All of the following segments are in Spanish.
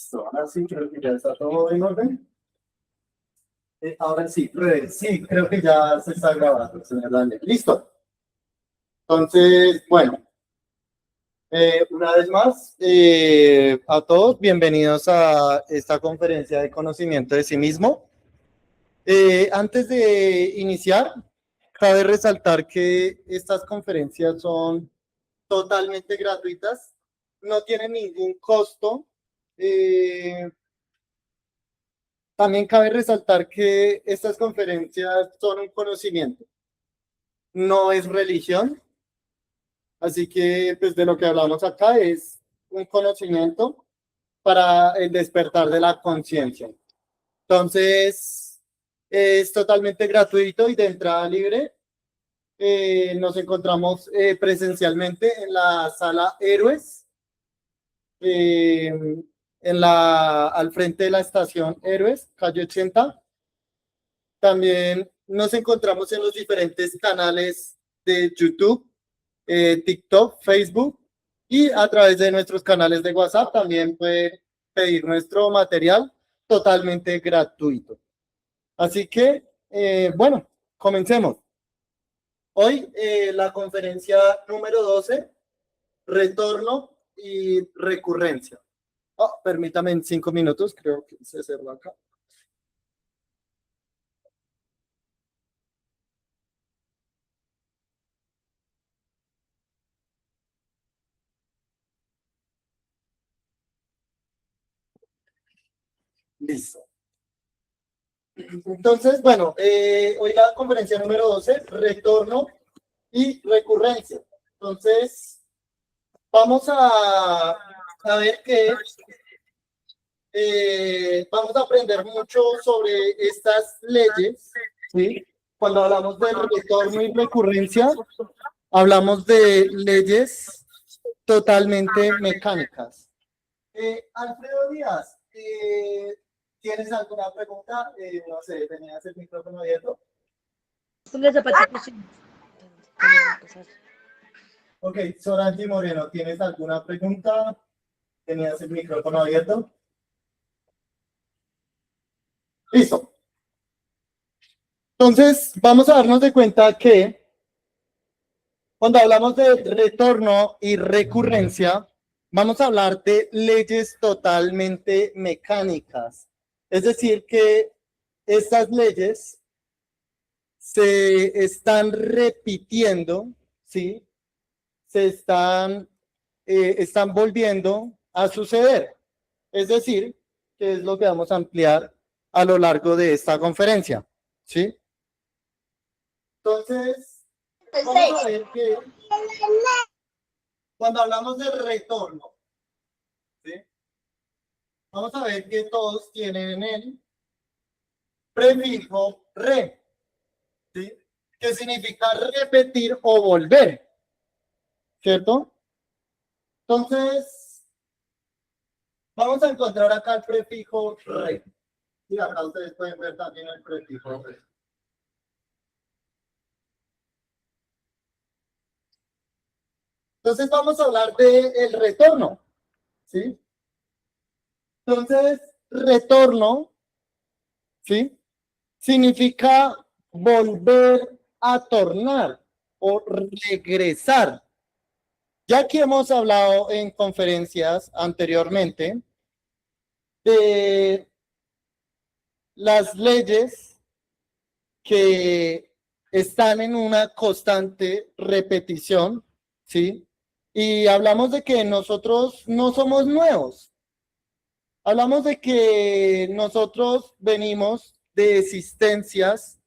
Listo, ahora sí creo que ya está todo en orden. Ahora sí, sí, creo que ya se está grabando, señor Daniel. Listo. Entonces, bueno, una vez más, a todos, bienvenidos a esta conferencia de conocimiento de sí mismo. Antes de iniciar, cabe resaltar que estas conferencias son totalmente gratuitas, no tienen ningún costo. También cabe resaltar que estas conferencias son un conocimiento, no es religión, así que pues de lo que hablamos acá es un conocimiento para el despertar de la conciencia. Entonces, es totalmente gratuito y de entrada libre. Nos encontramos presencialmente en la sala Héroes, al frente de la estación Héroes, calle 80. También nos encontramos en los diferentes canales de YouTube, TikTok, Facebook y a través de nuestros canales de WhatsApp también puede pedir nuestro material totalmente gratuito. Así que, bueno, comencemos. Hoy la conferencia número 12, retorno y recurrencia. Permítame 5 minutos, creo que se cerró acá. Listo. Entonces, bueno, hoy la conferencia número 12, retorno y recurrencia. Entonces, vamos a ver que vamos a aprender mucho sobre estas leyes, ¿sí? Cuando hablamos de retorno y recurrencia, hablamos de leyes totalmente mecánicas. Alfredo Díaz, ¿tienes alguna pregunta? No sé, ¿tenías el micrófono abierto? Ok, Sorangi Moreno, ¿tienes alguna pregunta? ¿Tenías el micrófono abierto? Listo. Entonces, vamos a darnos de cuenta que cuando hablamos de retorno y recurrencia, vamos a hablar de leyes totalmente mecánicas. Es decir, que estas leyes se están repitiendo, ¿sí? Están volviendo a suceder. Es decir, que es lo que vamos a ampliar a lo largo de esta conferencia, ¿sí? Entonces, vamos a ver que cuando hablamos de retorno, ¿sí? Vamos a ver que todos tienen el prefijo re, ¿sí? Que significa repetir o volver, ¿cierto? Entonces, vamos a encontrar acá el prefijo re. Y acá ustedes pueden ver también el prefijo re. Entonces, vamos a hablar del retorno, ¿sí? Entonces, retorno, ¿sí? Significa volver a tornar o regresar. Ya que hemos hablado en conferencias anteriormente de las leyes que están en una constante repetición, ¿sí? Y hablamos de que nosotros no somos nuevos. Hablamos de que nosotros venimos de existencias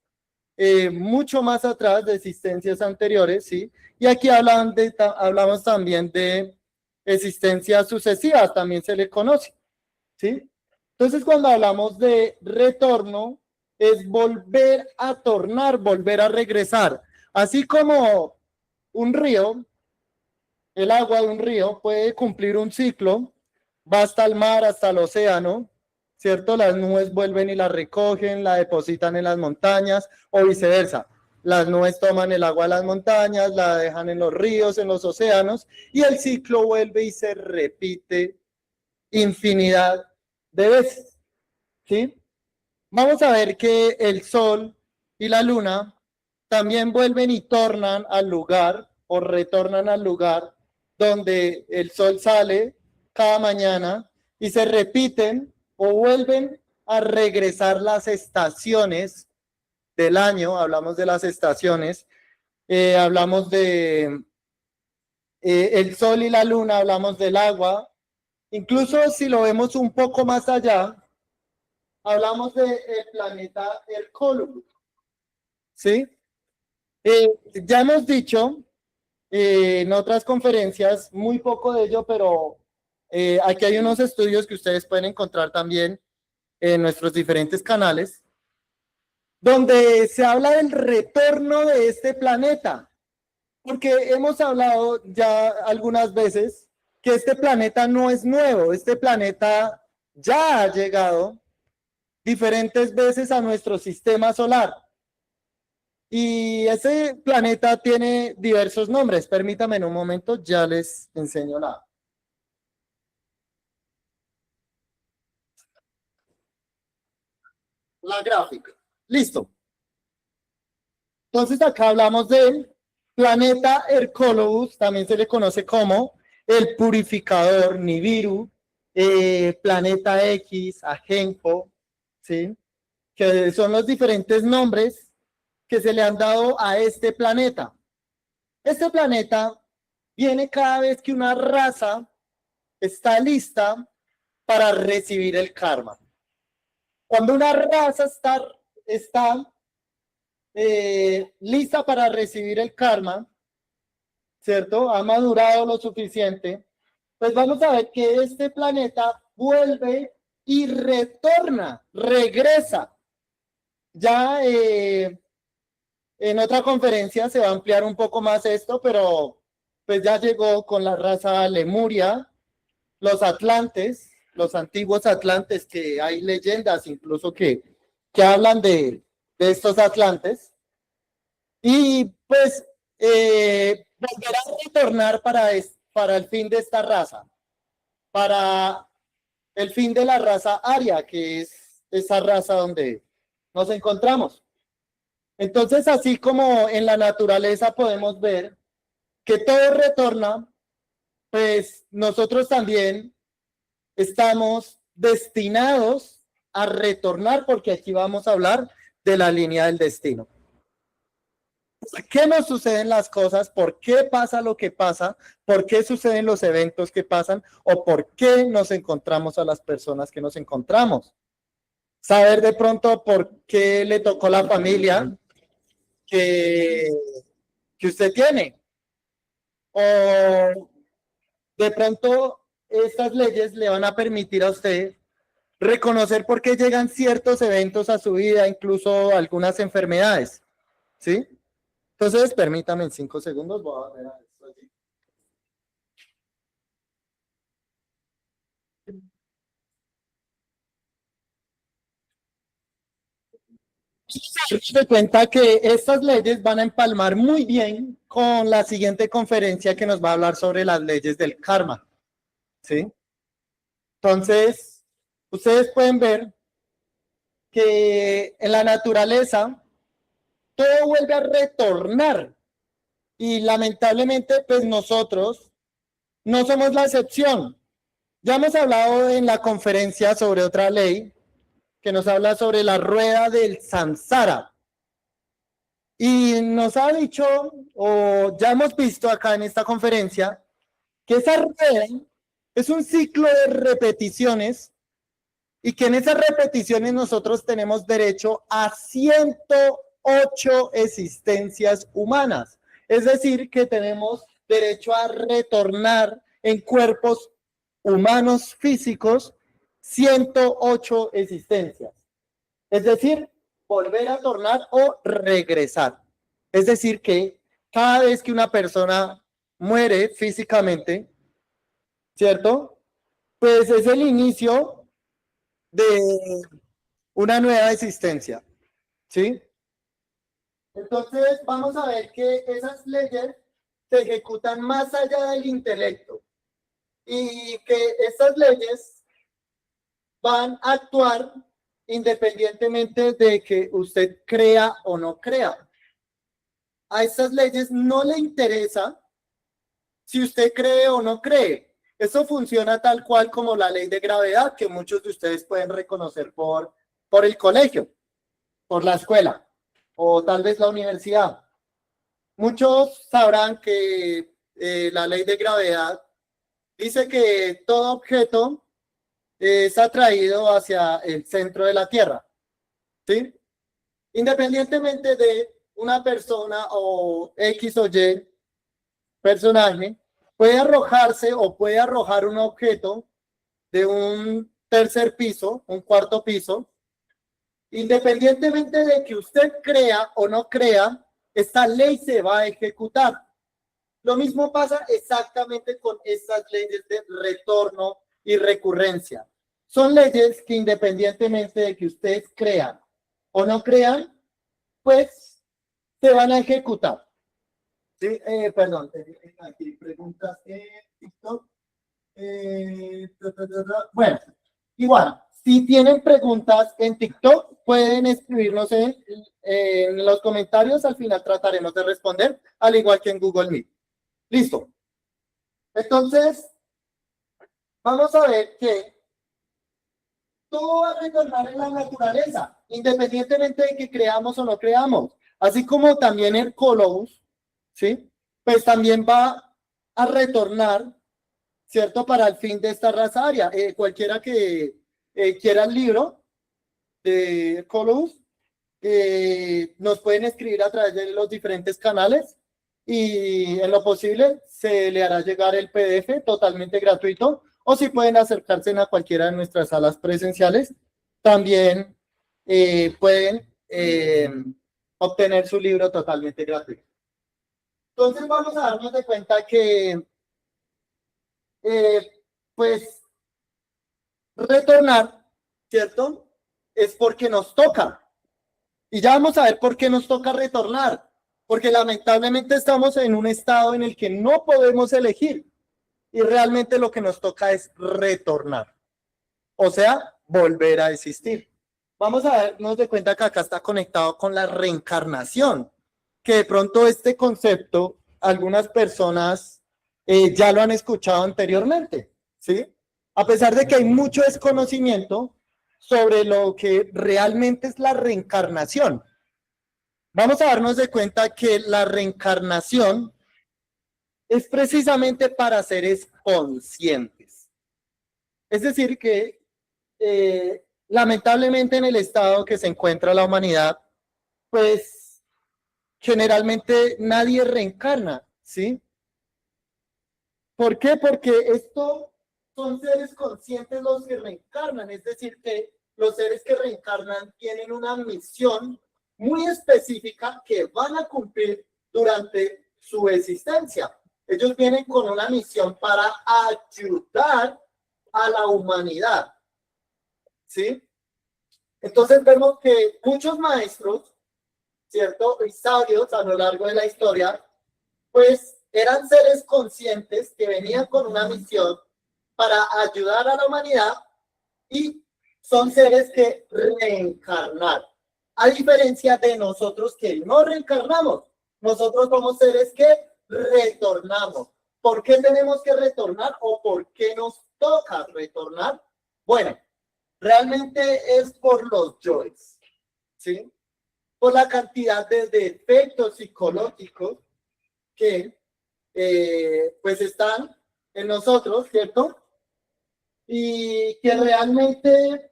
mucho más atrás, de existencias anteriores, ¿sí? Y aquí hablamos también de existencias sucesivas, también se le conoce, ¿sí? Entonces, cuando hablamos de retorno, es volver a tornar, volver a regresar. Así como un río, el agua de un río puede cumplir un ciclo, va hasta el mar, hasta el océano, ¿cierto? Las nubes vuelven y la recogen, la depositan en las montañas o viceversa. Las nubes toman el agua de las montañas, la dejan en los ríos, en los océanos y el ciclo vuelve y se repite infinidad de veces, ¿sí? Vamos a ver que el Sol y la Luna también vuelven y tornan al lugar o retornan al lugar donde el Sol sale cada mañana y se repiten o vuelven a regresar las estaciones del año. Hablamos de las estaciones, hablamos de el Sol y la Luna, hablamos del agua. Incluso si lo vemos un poco más allá, hablamos del planeta Hercólogos, ¿sí? Ya hemos dicho en otras conferencias, muy poco de ello, pero aquí hay unos estudios que ustedes pueden encontrar también en nuestros diferentes canales, donde se habla del retorno de este planeta, porque hemos hablado ya algunas veces que este planeta no es nuevo, este planeta ya ha llegado diferentes veces a nuestro sistema solar. Y ese planeta tiene diversos nombres. Permítame en un momento, ya les enseño la gráfica. Listo. Entonces acá hablamos del planeta Hercólogos, también se le conoce como el purificador Nibiru, planeta X, Ajenjo, ¿sí? Que son los diferentes nombres que se le han dado a este planeta. Este planeta viene cada vez que una raza está lista para recibir el karma. Cuando una raza está lista para recibir el karma, ¿cierto? Ha madurado lo suficiente, pues vamos a ver que este planeta vuelve y retorna, regresa. Ya en otra conferencia se va a ampliar un poco más esto, pero pues ya llegó con la raza Lemuria, los atlantes, los antiguos atlantes, que hay leyendas incluso que hablan de estos atlantes. Y pues volverá a retornar para el fin de esta raza, para el fin de la raza aria, que es esa raza donde nos encontramos. Entonces, así como en la naturaleza podemos ver que todo retorna, pues nosotros también estamos destinados a retornar, porque aquí vamos a hablar de la línea del destino. ¿Por qué nos suceden las cosas? ¿Por qué pasa lo que pasa? ¿Por qué suceden los eventos que pasan? ¿O por qué nos encontramos a las personas que nos encontramos? Saber de pronto por qué le tocó la familia que, que usted tiene. O de pronto estas leyes le van a permitir a usted reconocer por qué llegan ciertos eventos a su vida, incluso algunas enfermedades, ¿sí? Entonces, permítame en 5 segundos, voy a ver esto allí. Se cuenta que estas leyes van a empalmar muy bien con la siguiente conferencia que nos va a hablar sobre las leyes del karma, ¿sí? Entonces, ustedes pueden ver que en la naturaleza todo vuelve a retornar y lamentablemente pues nosotros no somos la excepción. Ya hemos hablado en la conferencia sobre otra ley que nos habla sobre la rueda del samsara. Y nos ha dicho, o ya hemos visto acá en esta conferencia, que esa rueda es un ciclo de repeticiones y que en esas repeticiones nosotros tenemos derecho a 108 existencias humanas. Es decir, que tenemos derecho a retornar en cuerpos humanos físicos 108 existencias. Es decir, volver a tornar o regresar. Es decir, que cada vez que una persona muere físicamente, ¿cierto? Pues es el inicio de una nueva existencia, ¿sí? Entonces vamos a ver que esas leyes se ejecutan más allá del intelecto y que estas leyes van a actuar independientemente de que usted crea o no crea. A estas leyes no le interesa si usted cree o no cree. Eso funciona tal cual como la ley de gravedad que muchos de ustedes pueden reconocer por el colegio, por la escuela o tal vez la universidad. Muchos sabrán que la ley de gravedad dice que todo objeto es atraído hacia el centro de la Tierra, ¿sí? Independientemente de una persona o X o Y personaje, puede arrojarse o puede arrojar un objeto de un tercer piso, un cuarto piso, independientemente de que usted crea o no crea, esta ley se va a ejecutar. Lo mismo pasa exactamente con estas leyes de retorno y recurrencia. Son leyes que independientemente de que ustedes crean o no crean, pues se van a ejecutar. Sí, perdón, aquí preguntas en TikTok. Bueno, igual, si tienen preguntas en TikTok, pueden escribirnos en los comentarios. Al final trataremos de responder, al igual que en Google Meet. Listo. Entonces, vamos a ver que todo va a retornar en la naturaleza, independientemente de que creamos o no creamos. Así como también el Colobus, ¿sí? Pues también va a retornar, ¿cierto? Para el fin de esta raza aria. Cualquiera que quiera el libro de Colobus, nos pueden escribir a través de los diferentes canales y en lo posible se le hará llegar el PDF totalmente gratuito, o si pueden acercarse a cualquiera de nuestras salas presenciales, también pueden obtener su libro totalmente gratuito. Entonces vamos a darnos de cuenta que pues retornar, ¿cierto? Es porque nos toca. Y ya vamos a ver por qué nos toca retornar. Porque lamentablemente estamos en un estado en el que no podemos elegir. Y realmente lo que nos toca es retornar. O sea, volver a existir. Vamos a darnos de cuenta que acá está conectado con la reencarnación. Que de pronto este concepto, algunas personas ya lo han escuchado anteriormente, ¿sí? A pesar de que hay mucho desconocimiento sobre lo que realmente es la reencarnación. Vamos a darnos de cuenta que la reencarnación es precisamente para seres conscientes. Es decir, que lamentablemente en el estado que se encuentra la humanidad, pues generalmente nadie reencarna, ¿sí? ¿Por qué? Porque esto son seres conscientes los que reencarnan, es decir, que los seres que reencarnan tienen una misión muy específica que van a cumplir durante su existencia. Ellos vienen con una misión para ayudar a la humanidad, ¿sí? Entonces vemos que muchos maestros, ¿cierto? Y sabios a lo largo de la historia, pues eran seres conscientes que venían con una misión para ayudar a la humanidad y son seres que reencarnan. A diferencia de nosotros que no reencarnamos, nosotros somos seres que retornamos. ¿Por qué tenemos que retornar o por qué nos toca retornar? Bueno, realmente es por los yoes, ¿sí? Por la cantidad de defectos psicológicos que pues están en nosotros, ¿cierto? Y que realmente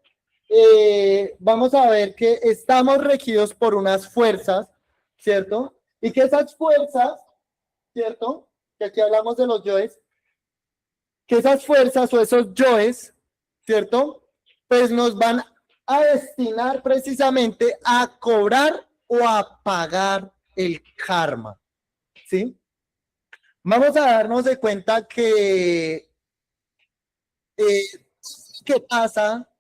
vamos a ver que estamos regidos por unas fuerzas, ¿cierto? Y que esas fuerzas, ¿cierto? Que aquí hablamos de los yoes, que esas fuerzas o esos yoes, ¿cierto? Pues nos van a destinar precisamente a cobrar o a pagar el karma, ¿sí? Vamos a darnos de cuenta que ¿qué pasa?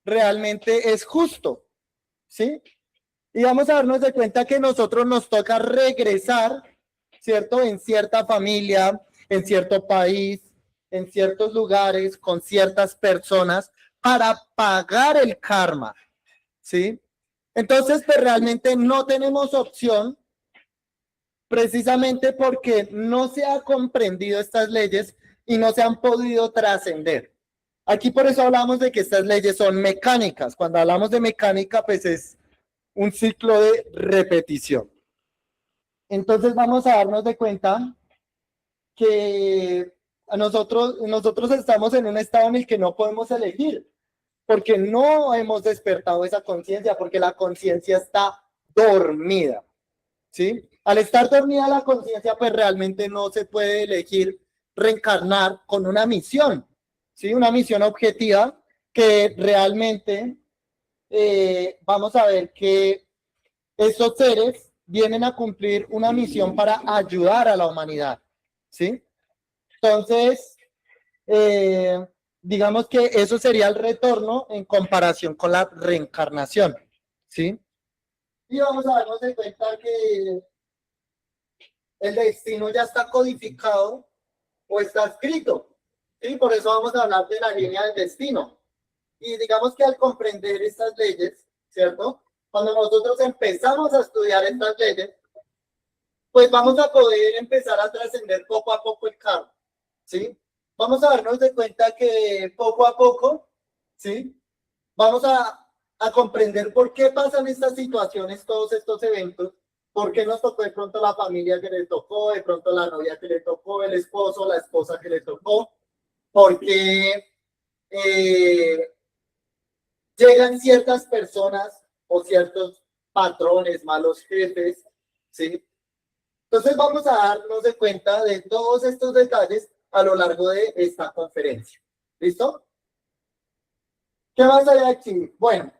Realmente es justo, ¿sí? Y vamos a darnos de cuenta que nosotros nos toca regresar, ¿cierto? En cierta familia, en cierto país, en ciertos lugares, con ciertas personas, para pagar el karma, ¿sí? Entonces, pues realmente no tenemos opción, precisamente porque no se ha comprendido estas leyes y no se han podido trascender. Aquí por eso hablamos de que estas leyes son mecánicas. Cuando hablamos de mecánica, pues es un ciclo de repetición. Entonces vamos a darnos de cuenta que nosotros estamos en un estado en el que no podemos elegir, porque no hemos despertado esa conciencia, porque la conciencia está dormida, ¿sí? Al estar dormida la conciencia, pues realmente no se puede elegir reencarnar con una misión, ¿sí? Una misión objetiva que realmente vamos a ver que estos seres vienen a cumplir una misión para ayudar a la humanidad, ¿sí? Entonces, digamos que eso sería el retorno en comparación con la reencarnación, ¿sí? Y vamos a darnos de cuenta que el destino ya está codificado o está escrito, ¿sí? Por eso vamos a hablar de la línea del destino. Y digamos que al comprender estas leyes, ¿cierto? Cuando nosotros empezamos a estudiar estas leyes, pues vamos a poder empezar a trascender poco a poco el karma, ¿sí? Vamos a darnos de cuenta que poco a poco, ¿sí? Vamos a comprender por qué pasan estas situaciones, todos estos eventos, por qué nos tocó de pronto la familia que le tocó, de pronto la novia que le tocó, el esposo, la esposa que le tocó, porque llegan ciertas personas o ciertos patrones, malos jefes, ¿sí? Entonces vamos a darnos de cuenta de todos estos detalles a lo largo de esta conferencia. ¿Listo? ¿Qué más hay aquí? Bueno,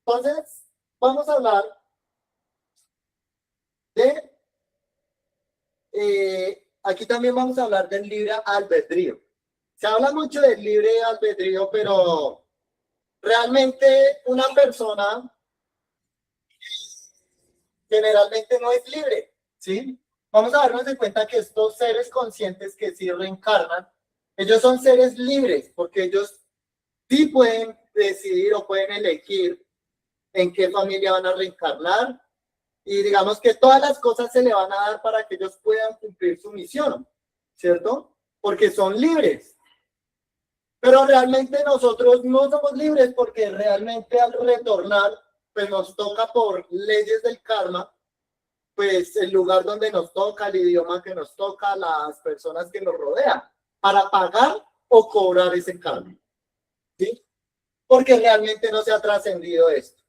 entonces vamos a hablar de, aquí también vamos a hablar del libre albedrío. Se habla mucho del libre albedrío, pero realmente una persona generalmente no es libre, ¿sí? Vamos a darnos de cuenta que estos seres conscientes que sí reencarnan, ellos son seres libres, porque ellos sí pueden decidir o pueden elegir en qué familia van a reencarnar, y digamos que todas las cosas se le van a dar para que ellos puedan cumplir su misión, ¿cierto? Porque son libres. Pero realmente nosotros no somos libres porque realmente al retornar, pues nos toca por leyes del karma, pues el lugar donde nos toca, el idioma que nos toca, las personas que nos rodean, para pagar o cobrar ese karma, ¿sí? Porque realmente no se ha trascendido esto.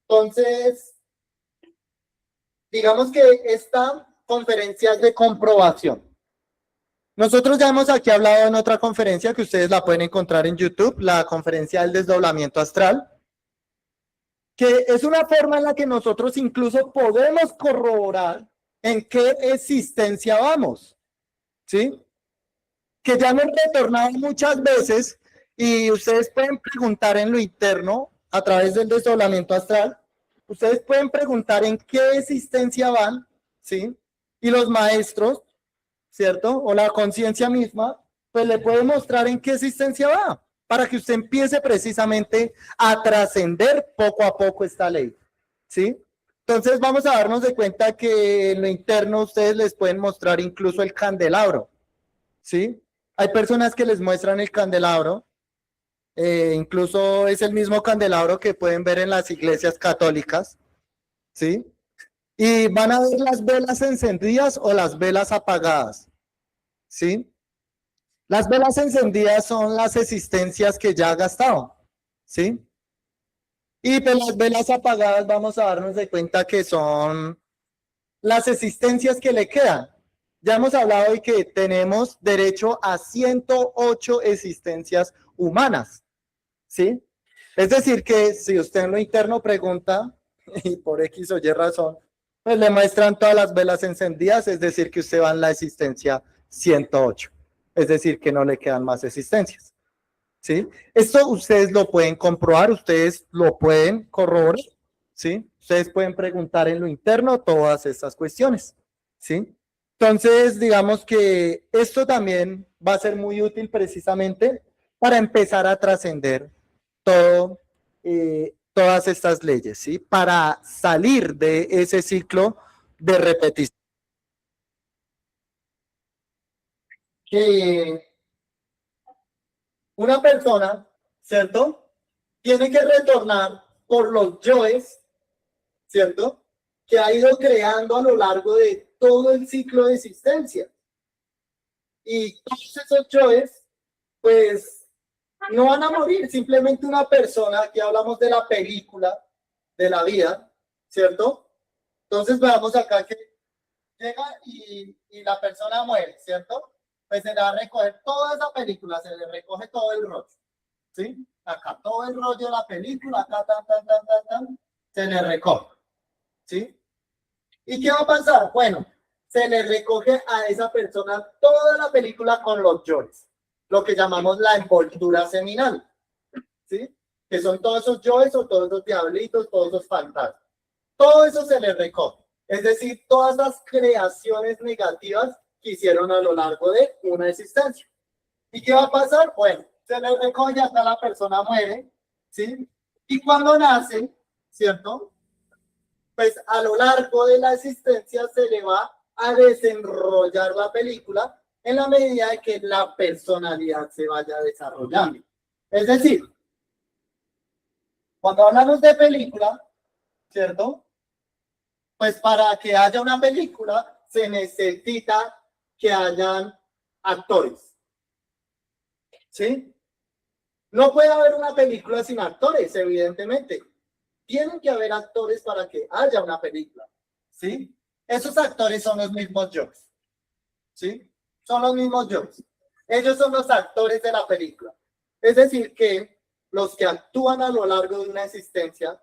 Entonces, digamos que esta conferencia es de comprobación. Nosotros ya hemos aquí hablado en otra conferencia que ustedes la pueden encontrar en YouTube, la conferencia del desdoblamiento astral, que es una forma en la que nosotros incluso podemos corroborar en qué existencia vamos, ¿sí? Que ya hemos retornado muchas veces y ustedes pueden preguntar en lo interno a través del desdoblamiento astral, ustedes pueden preguntar en qué existencia van, ¿sí? Y los maestros, ¿cierto? O la conciencia misma, pues le puede mostrar en qué existencia va, para que usted empiece precisamente a trascender poco a poco esta ley, ¿sí? Entonces vamos a darnos de cuenta que en lo interno ustedes les pueden mostrar incluso el candelabro, ¿sí? Hay personas que les muestran el candelabro, incluso es el mismo candelabro que pueden ver en las iglesias católicas, ¿sí? Y van a ver las velas encendidas o las velas apagadas, ¿sí? Las velas encendidas son las existencias que ya ha gastado, ¿sí? Y pues las velas apagadas vamos a darnos de cuenta que son las existencias que le quedan. Ya hemos hablado de que tenemos derecho a 108 existencias humanas, ¿sí? Es decir, que si usted en lo interno pregunta, y por X o Y razón, pues le muestran todas las velas encendidas, es decir, que usted va en la existencia 108, es decir, que no le quedan más existencias, ¿sí? Esto ustedes lo pueden comprobar, ustedes lo pueden corroborar, ¿sí? Ustedes pueden preguntar en lo interno todas estas cuestiones, ¿sí? Entonces, digamos que esto también va a ser muy útil precisamente para empezar a trascender todo, todas estas leyes, ¿sí? Para salir de ese ciclo de repetición. Que una persona, ¿cierto? Tiene que retornar por los yoes, ¿cierto? Que ha ido creando a lo largo de todo el ciclo de existencia. Y todos esos yoes, pues, no van a morir. Simplemente una persona, aquí hablamos de la película, de la vida, ¿cierto? Entonces veamos acá que llega y la persona muere, ¿cierto? Pues se le va a recoger toda esa película, se le recoge todo el rollo, ¿sí? Acá todo el rollo de la película, acá, se le recoge, ¿sí? ¿Y qué va a pasar? Bueno, se le recoge a esa persona toda la película con los yoes, lo que llamamos la envoltura seminal, ¿sí? Que son todos esos yoes o todos esos diablitos, todos esos fantasmas. Todo eso se le recoge. Es decir, todas las creaciones negativas que hicieron a lo largo de una existencia. ¿Y qué va a pasar? Bueno, se le recoge hasta la persona muere, ¿sí? Y cuando nace, ¿cierto? Pues a lo largo de la existencia se le va a desenrollar la película en la medida de que la personalidad se vaya desarrollando. Es decir, cuando hablamos de película, ¿cierto? Pues para que haya una película se necesita que hayan actores, ¿sí? No puede haber una película sin actores, evidentemente. Tienen que haber actores para que haya una película, ¿sí? Esos actores son los mismos yoes, ¿sí? Son los mismos yoes. Ellos son los actores de la película. Es decir, que los que actúan a lo largo de una existencia,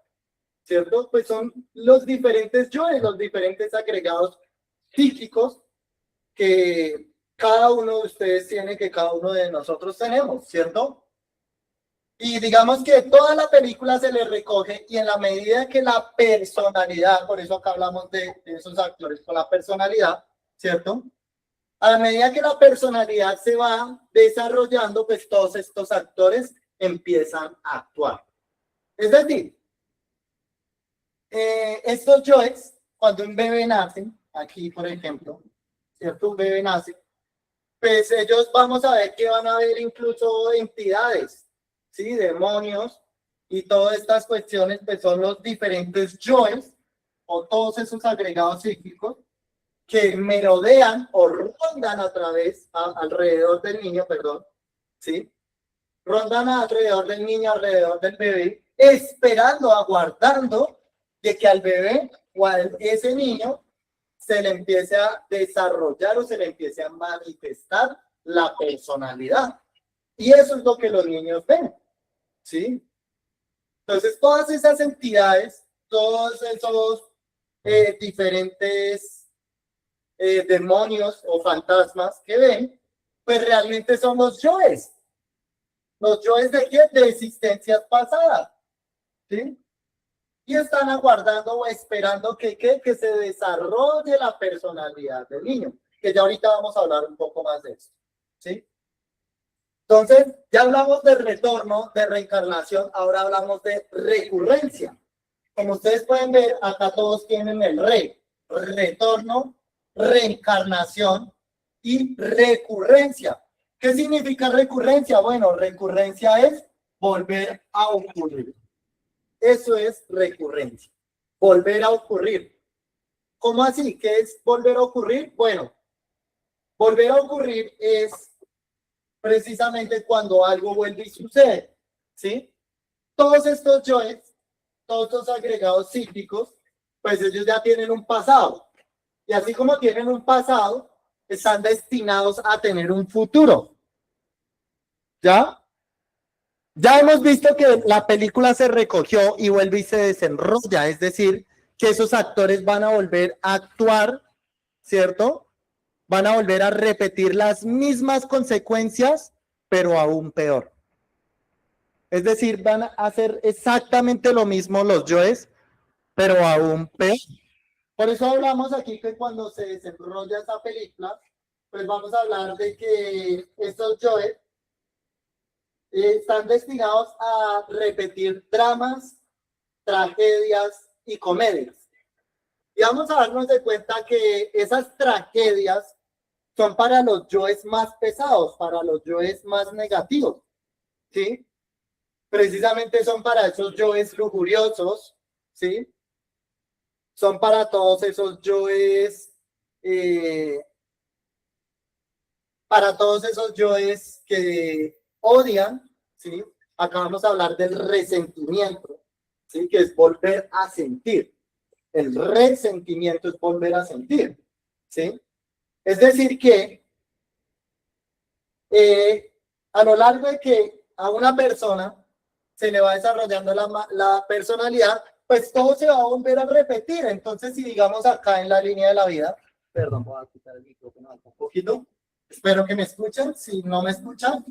¿cierto? Pues son los diferentes yoes, los diferentes agregados psíquicos que cada uno de ustedes tiene, que cada uno de nosotros tenemos, ¿cierto? Y digamos que toda la película se le recoge y en la medida que la personalidad, por eso acá hablamos de esos actores con la personalidad, ¿cierto? A la medida que la personalidad se va desarrollando, pues todos estos actores empiezan a actuar. Es decir, estos yoes, cuando un bebé nace, aquí por ejemplo, ¿cierto? Un bebé nace, pues ellos vamos a ver que van a haber incluso entidades, ¿sí? Demonios y todas estas cuestiones, pues son los diferentes yoes o todos esos agregados psíquicos que merodean o rondan alrededor del niño, perdón, ¿sí? Rondan alrededor del niño, alrededor del bebé, esperando, aguardando de que al bebé o a ese niño se le empiece a desarrollar o se le empiece a manifestar la personalidad. Y eso es lo que los niños ven, ¿sí? Entonces, todas esas entidades, todos esos diferentes demonios o fantasmas que ven, pues realmente son los yoes. ¿Los yoes de qué? De existencias pasadas, ¿sí? Y están aguardando o esperando que se desarrolle la personalidad del niño, que ya ahorita vamos a hablar un poco más de eso, ¿sí? Entonces, ya hablamos de retorno, de reencarnación, ahora hablamos de recurrencia. Como ustedes pueden ver, acá todos tienen el retorno, reencarnación y recurrencia. ¿Qué significa recurrencia? Bueno, recurrencia es volver a ocurrir. Eso es recurrencia, volver a ocurrir. ¿Cómo así? ¿Qué es volver a ocurrir? Bueno, volver a ocurrir es precisamente cuando algo vuelve y sucede, ¿sí? Todos estos yoes, todos estos agregados cíclicos, pues ellos ya tienen un pasado. Y así como tienen un pasado, están destinados a tener un futuro. ¿Ya? Ya hemos visto que la película se recogió y vuelve y se desenrolla, es decir, que esos actores van a volver a actuar, ¿cierto? Van a volver a repetir las mismas consecuencias, pero aún peor. Es decir, van a hacer exactamente lo mismo los yoes, pero aún peor. Por eso hablamos aquí que cuando se desarrolla esa película, pues vamos a hablar de que estos yoes están destinados a repetir dramas, tragedias y comedias. Y vamos a darnos de cuenta que esas tragedias son para los yoes más pesados, para los yoes más negativos, ¿sí? Precisamente son para esos yoes lujuriosos, ¿sí? Son para todos esos yoes, para todos esos yoes que odian, ¿sí? Acá vamos a hablar del resentimiento, ¿sí? Que es volver a sentir. El resentimiento es volver a sentir, ¿sí? Es decir que a lo largo de que a una persona se le va desarrollando la personalidad, pues todo se va a volver a repetir. Entonces, si digamos acá en la línea de la vida, perdón, voy a quitar el micrófono un poquito, espero que me escuchen. Si no me escuchan,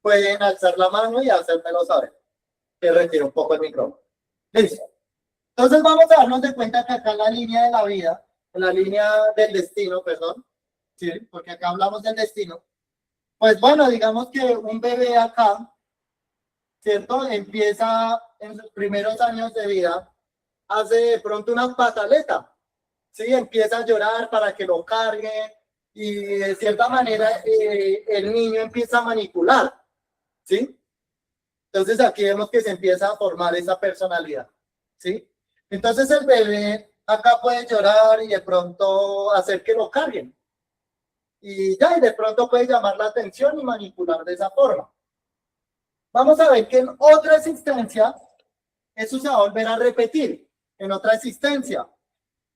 pueden alzar la mano y hacérmelo saber. Que retiro un poco el micrófono. Listo. Entonces vamos a darnos de cuenta que acá en la línea de la vida, en la línea del destino, perdón, sí, porque acá hablamos del destino. Pues bueno, digamos que un bebé acá, ¿cierto? Empieza en sus primeros años de vida, hace de pronto una pataleta, ¿sí? Empieza a llorar para que lo carguen y de cierta manera el niño empieza a manipular, ¿sí? Entonces aquí vemos que se empieza a formar esa personalidad, ¿sí? Entonces el bebé acá puede llorar y de pronto hacer que lo carguen. Y ya, y de pronto puede llamar la atención y manipular de esa forma. Vamos a ver que en otra existencia, eso se va a volver a repetir, en otra existencia.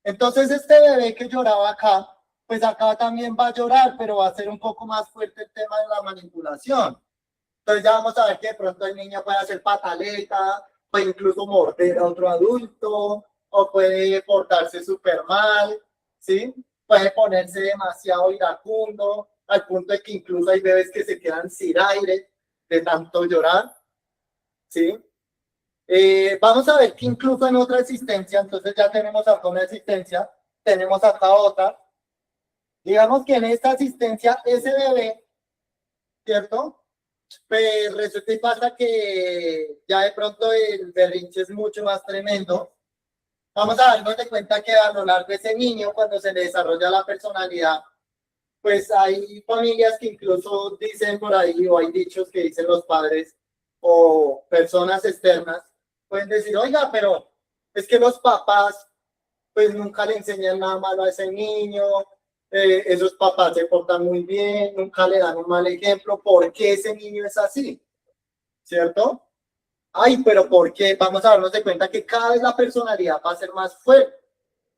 Entonces este bebé que lloraba acá, pues acá también va a llorar, pero va a ser un poco más fuerte el tema de la manipulación. Entonces ya vamos a ver que de pronto el niño puede hacer pataleta, puede incluso morder a otro adulto, o puede portarse súper mal, ¿sí? Puede ponerse demasiado iracundo, al punto de que incluso hay bebés que se quedan sin aire de tanto llorar, ¿sí? Vamos a ver que incluso en otra existencia, entonces ya tenemos acá una existencia, tenemos acá otra. Digamos que en esta existencia ese bebé, ¿cierto? Pues resulta y pasa que ya de pronto el berrinche es mucho más tremendo. Vamos a darnos de cuenta que a lo largo de ese niño, cuando se le desarrolla la personalidad, pues hay familias que incluso dicen por ahí, o hay dichos que dicen los padres o personas externas, pueden decir, oiga, pero es que los papás pues nunca le enseñan nada malo a ese niño, esos papás se portan muy bien, nunca le dan un mal ejemplo, ¿por qué ese niño es así? ¿Cierto? Ay, pero ¿por qué? Vamos a darnos de cuenta que cada vez la personalidad va a ser más fuerte,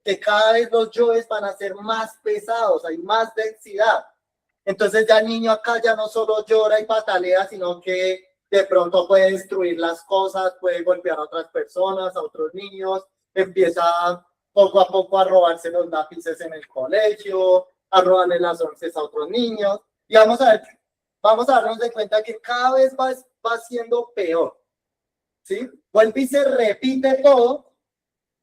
que cada vez los yoes van a ser más pesados, hay más densidad. Entonces ya el niño acá ya no solo llora y patalea, sino que de pronto puede destruir las cosas, puede golpear a otras personas, a otros niños, empieza poco a poco a robarse los lápices en el colegio, a robarle las onces a otros niños. Y vamos a ver, vamos a darnos de cuenta que cada vez va siendo peor, ¿sí? Vuelve y se repite todo,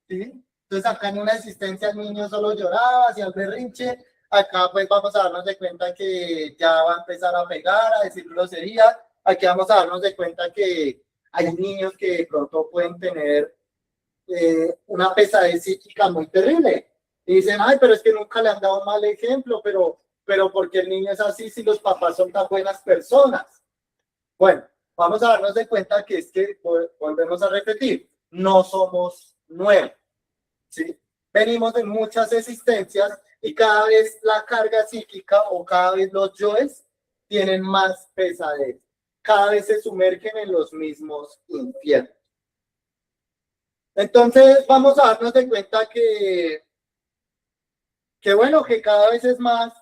¿sí? Entonces acá en una existencia el niño solo lloraba, hacía el berrinche, acá pues vamos a darnos de cuenta que ya va a empezar a pegar, a decir groserías, aquí vamos a darnos de cuenta que hay niños que de pronto pueden tener una pesadez psíquica muy terrible. Y dicen, ay, pero es que nunca le han dado un mal ejemplo, pero porque el niño es así si los papás son tan buenas personas. Bueno, vamos a darnos de cuenta que es que, volvemos a repetir, no somos nuevos, ¿sí? Venimos de muchas existencias y cada vez la carga psíquica o cada vez los yoes tienen más pesadez. Cada vez se sumergen en los mismos infiernos. Entonces vamos a darnos de cuenta que bueno, que cada vez es más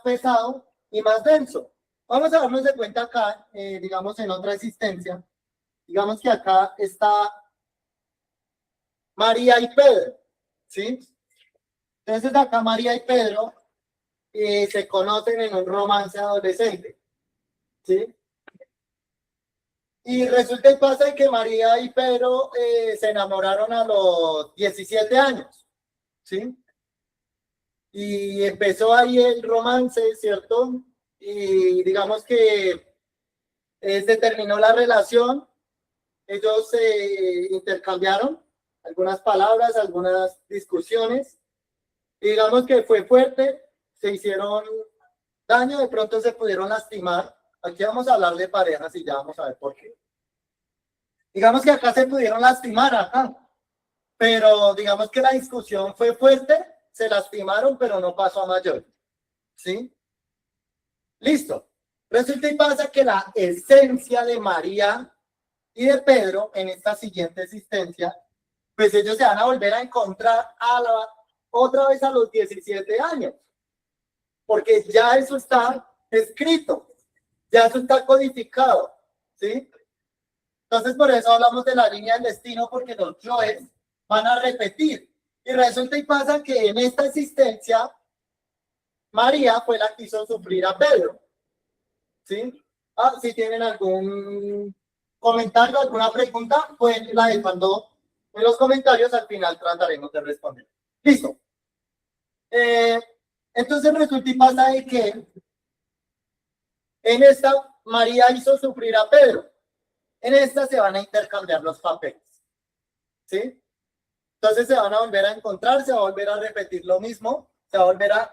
pesado y más denso. Vamos a darnos de cuenta acá, digamos en otra existencia, digamos que acá está María y Pedro, ¿sí? Entonces acá María y Pedro se conocen en un romance adolescente, ¿sí? Y resulta y pasa que María y Pedro se enamoraron a los 17 años, ¿sí? Y empezó ahí el romance, ¿cierto? Y digamos que Se terminó la relación, ellos intercambiaron algunas palabras, algunas discusiones, y digamos que fue fuerte, se hicieron daño, de pronto se pudieron lastimar. Aquí vamos a hablar de parejas y ya vamos a ver por qué. Digamos que acá se pudieron lastimar, acá, pero digamos que la discusión fue fuerte, se lastimaron, pero no pasó a mayor, ¿sí? Listo. Resulta y pasa que la esencia de María y de Pedro en esta siguiente existencia, pues ellos se van a volver a encontrar otra vez a los 17 años, porque ya eso está escrito, ya eso está codificado, ¿sí? Entonces por eso hablamos de la línea del destino, porque los yoes van a repetir. Y resulta y pasa que en esta existencia, María fue la que hizo sufrir a Pedro, ¿sí? Si tienen algún comentario, alguna pregunta, pues la dejando en los comentarios, al final trataremos de responder. Listo. Entonces resulta y pasa de que en esta María hizo sufrir a Pedro. En esta se van a intercambiar los papeles, ¿sí? Entonces se van a volver a encontrar, se va a volver a repetir lo mismo, se va a volver va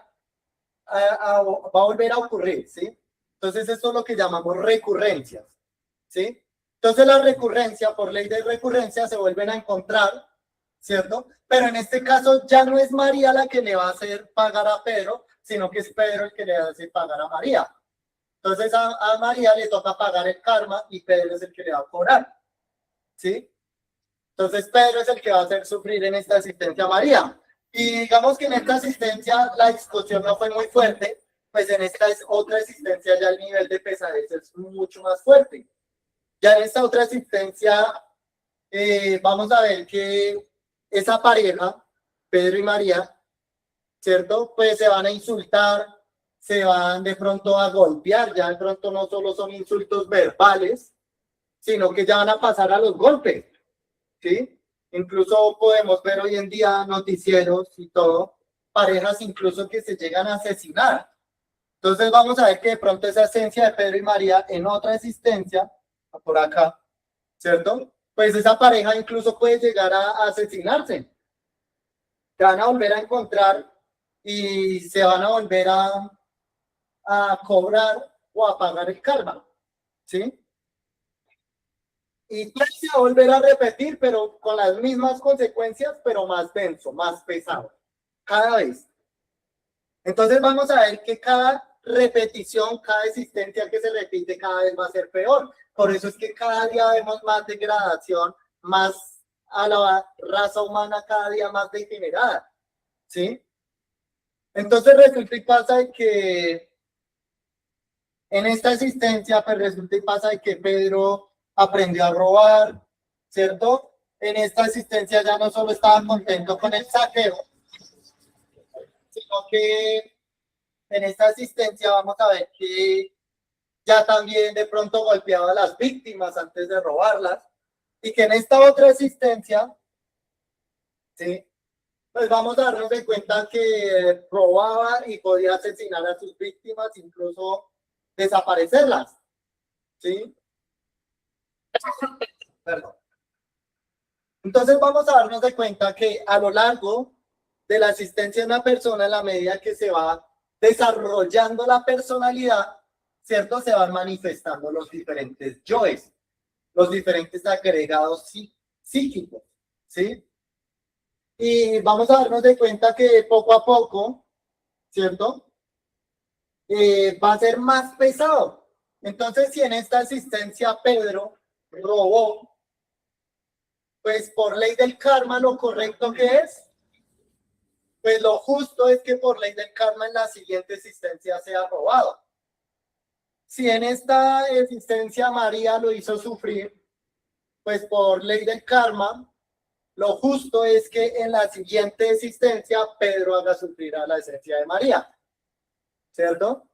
a volver a ocurrir, ¿sí? Entonces esto es lo que llamamos recurrencias, ¿sí? Entonces la recurrencia, por ley de recurrencia, se vuelven a encontrar, ¿cierto? Pero en este caso ya no es María la que le va a hacer pagar a Pedro, sino que es Pedro el que le hace pagar a María. Entonces a María le toca pagar el karma y Pedro es el que le va a cobrar, ¿sí? Entonces Pedro es el que va a hacer sufrir en esta asistencia a María. Y digamos que en esta asistencia la discusión no fue muy fuerte, pues en esta es otra asistencia ya el nivel de pesadez es mucho más fuerte. Ya en esta otra asistencia vamos a ver que esa pareja, Pedro y María, ¿cierto? Pues se van a insultar, se van de pronto a golpear, ya de pronto no solo son insultos verbales, sino que ya van a pasar a los golpes, ¿sí? Incluso podemos ver hoy en día noticieros y todo, parejas incluso que se llegan a asesinar. Entonces vamos a ver que de pronto esa esencia de Pedro y María en otra existencia, por acá, ¿cierto? Pues esa pareja incluso puede llegar a asesinarse. Se van a volver a encontrar y se van a volver a cobrar o a pagar el karma, ¿sí? Y se va a volver a repetir, pero con las mismas consecuencias, pero más denso, más pesado, cada vez. Entonces vamos a ver que cada repetición, cada existencia que se repite cada vez va a ser peor. Por eso es que cada día vemos más degradación, más a la raza humana cada día más degenerada, ¿sí? Entonces resulta y pasa de que en esta existencia, pues resulta y pasa de que Pedro aprendió a robar, ¿cierto? En esta existencia ya no solo estaba contento con el saqueo, sino que en esta asistencia vamos a ver que ya también de pronto golpeaba a las víctimas antes de robarlas, y que en esta otra asistencia, ¿sí? Pues vamos a darnos de cuenta que robaba y podía asesinar a sus víctimas, incluso desaparecerlas, ¿sí? Perdón. Entonces vamos a darnos de cuenta que a lo largo de la asistencia de una persona, en la medida que se va desarrollando la personalidad, ¿cierto? Se van manifestando los diferentes yoes, los diferentes agregados psíquicos, ¿sí? Y vamos a darnos de cuenta que poco a poco, ¿cierto? Va a ser más pesado. Entonces, si en esta asistencia Pedro robó, pues por ley del karma, lo correcto que es, pues lo justo es que por ley del karma en la siguiente existencia sea robado. Si en esta existencia María lo hizo sufrir, pues por ley del karma, lo justo es que en la siguiente existencia Pedro haga sufrir a la esencia de María, ¿cierto?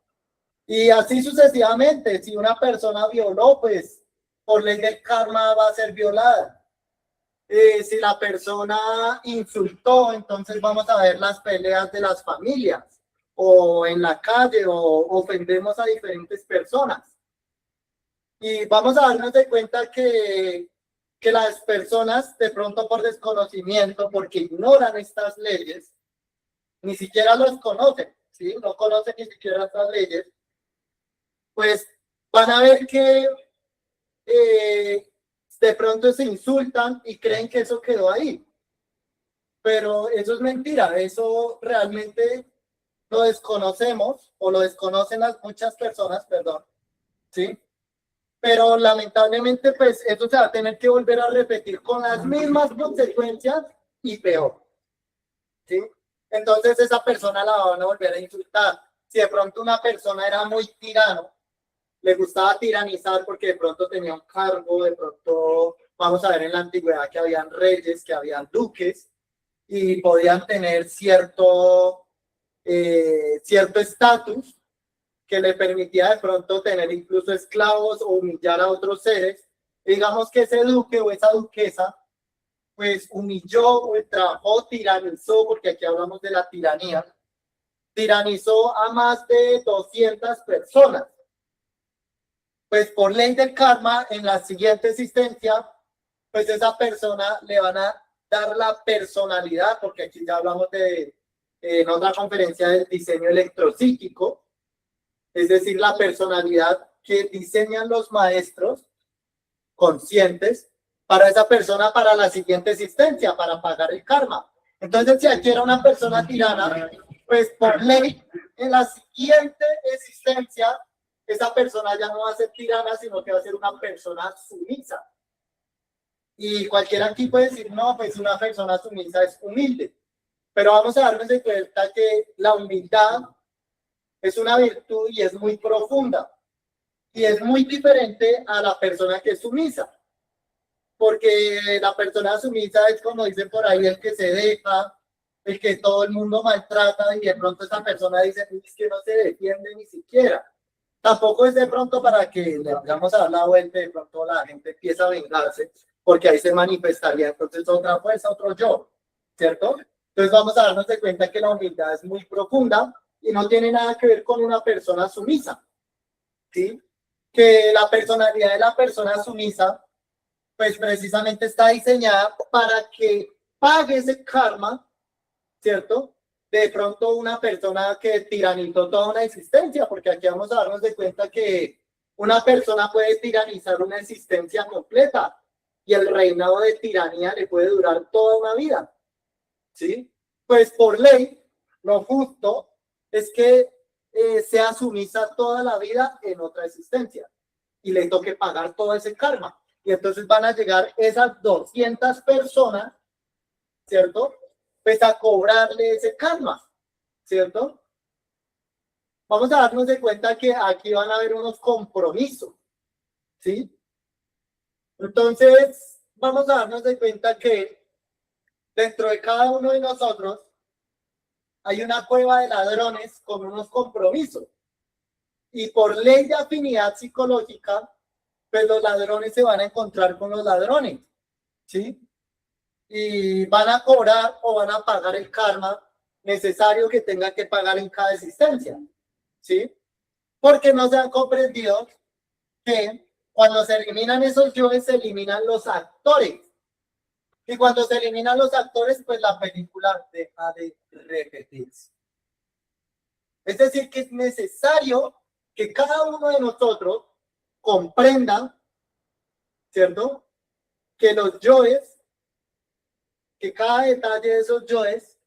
Y así sucesivamente, si una persona violó, pues por ley del karma va a ser violada. Si la persona insultó, entonces vamos a ver las peleas de las familias, o en la calle, o ofendemos a diferentes personas. Y vamos a darnos de cuenta que las personas de pronto por desconocimiento, porque ignoran estas leyes, ni siquiera los conocen, ¿sí? No conocen ni siquiera estas leyes, pues van a ver que de pronto se insultan y creen que eso quedó ahí. Pero eso es mentira, eso realmente lo desconocemos o lo desconocen las muchas personas, perdón, ¿sí? Pero lamentablemente pues eso se va a tener que volver a repetir con las mismas consecuencias y peor, ¿sí? Entonces esa persona la van a volver a insultar. Si de pronto una persona era muy tirano, le gustaba tiranizar porque de pronto tenía un cargo, de pronto vamos a ver en la antigüedad que habían reyes, que habían duques y podían tener cierto estatus que le permitía de pronto tener incluso esclavos o humillar a otros seres. Digamos que ese duque o esa duquesa pues humilló, ultrajó, tiranizó, porque aquí hablamos de la tiranía, tiranizó a más de 200 personas. Pues por ley del karma, en la siguiente existencia, pues esa persona le van a dar la personalidad, porque aquí ya hablamos en otra conferencia del diseño electropsíquico, es decir, la personalidad que diseñan los maestros conscientes para esa persona para la siguiente existencia, para pagar el karma. Entonces, si aquí era una persona tirana, pues por ley, en la siguiente existencia, esa persona ya no va a ser tirana, sino que va a ser una persona sumisa. Y cualquiera aquí puede decir, no, pues una persona sumisa es humilde. Pero vamos a darnos de cuenta que la humildad es una virtud y es muy profunda. Y es muy diferente a la persona que es sumisa. Porque la persona sumisa es, como dicen por ahí, el que se deja, el que todo el mundo maltrata y de pronto esa persona dice, es que no se defiende ni siquiera. Tampoco es de pronto para que le vayamos a dar la vuelta y de pronto la gente empieza a vengarse, porque ahí se manifestaría entonces otra fuerza, otro yo, ¿cierto? Entonces vamos a darnos de cuenta que la humildad es muy profunda y no tiene nada que ver con una persona sumisa, ¿sí? Que la personalidad de la persona sumisa pues precisamente está diseñada para que pague ese karma, ¿cierto? De pronto una persona que tiranizó toda una existencia, porque aquí vamos a darnos de cuenta que una persona puede tiranizar una existencia completa y el reinado de tiranía le puede durar toda una vida, ¿sí? Pues por ley, lo justo es que sea sumisa toda la vida en otra existencia y le toque pagar todo ese karma. Y entonces van a llegar esas 200 personas, ¿cierto? Pues a cobrarle ese karma, ¿cierto? Vamos a darnos de cuenta que aquí van a haber unos compromisos, ¿sí? Entonces, vamos a darnos de cuenta que dentro de cada uno de nosotros hay una cueva de ladrones con unos compromisos. Y por ley de afinidad psicológica, pues los ladrones se van a encontrar con los ladrones, ¿sí? Y van a cobrar o van a pagar el karma necesario que tengan que pagar en cada existencia, ¿sí? Porque no se han comprendido que cuando se eliminan esos yoes, se eliminan los actores. Y cuando se eliminan los actores, pues la película deja de repetirse. Es decir, que es necesario que cada uno de nosotros comprenda, ¿cierto? Que los yoes, que cada detalle de esos yoes,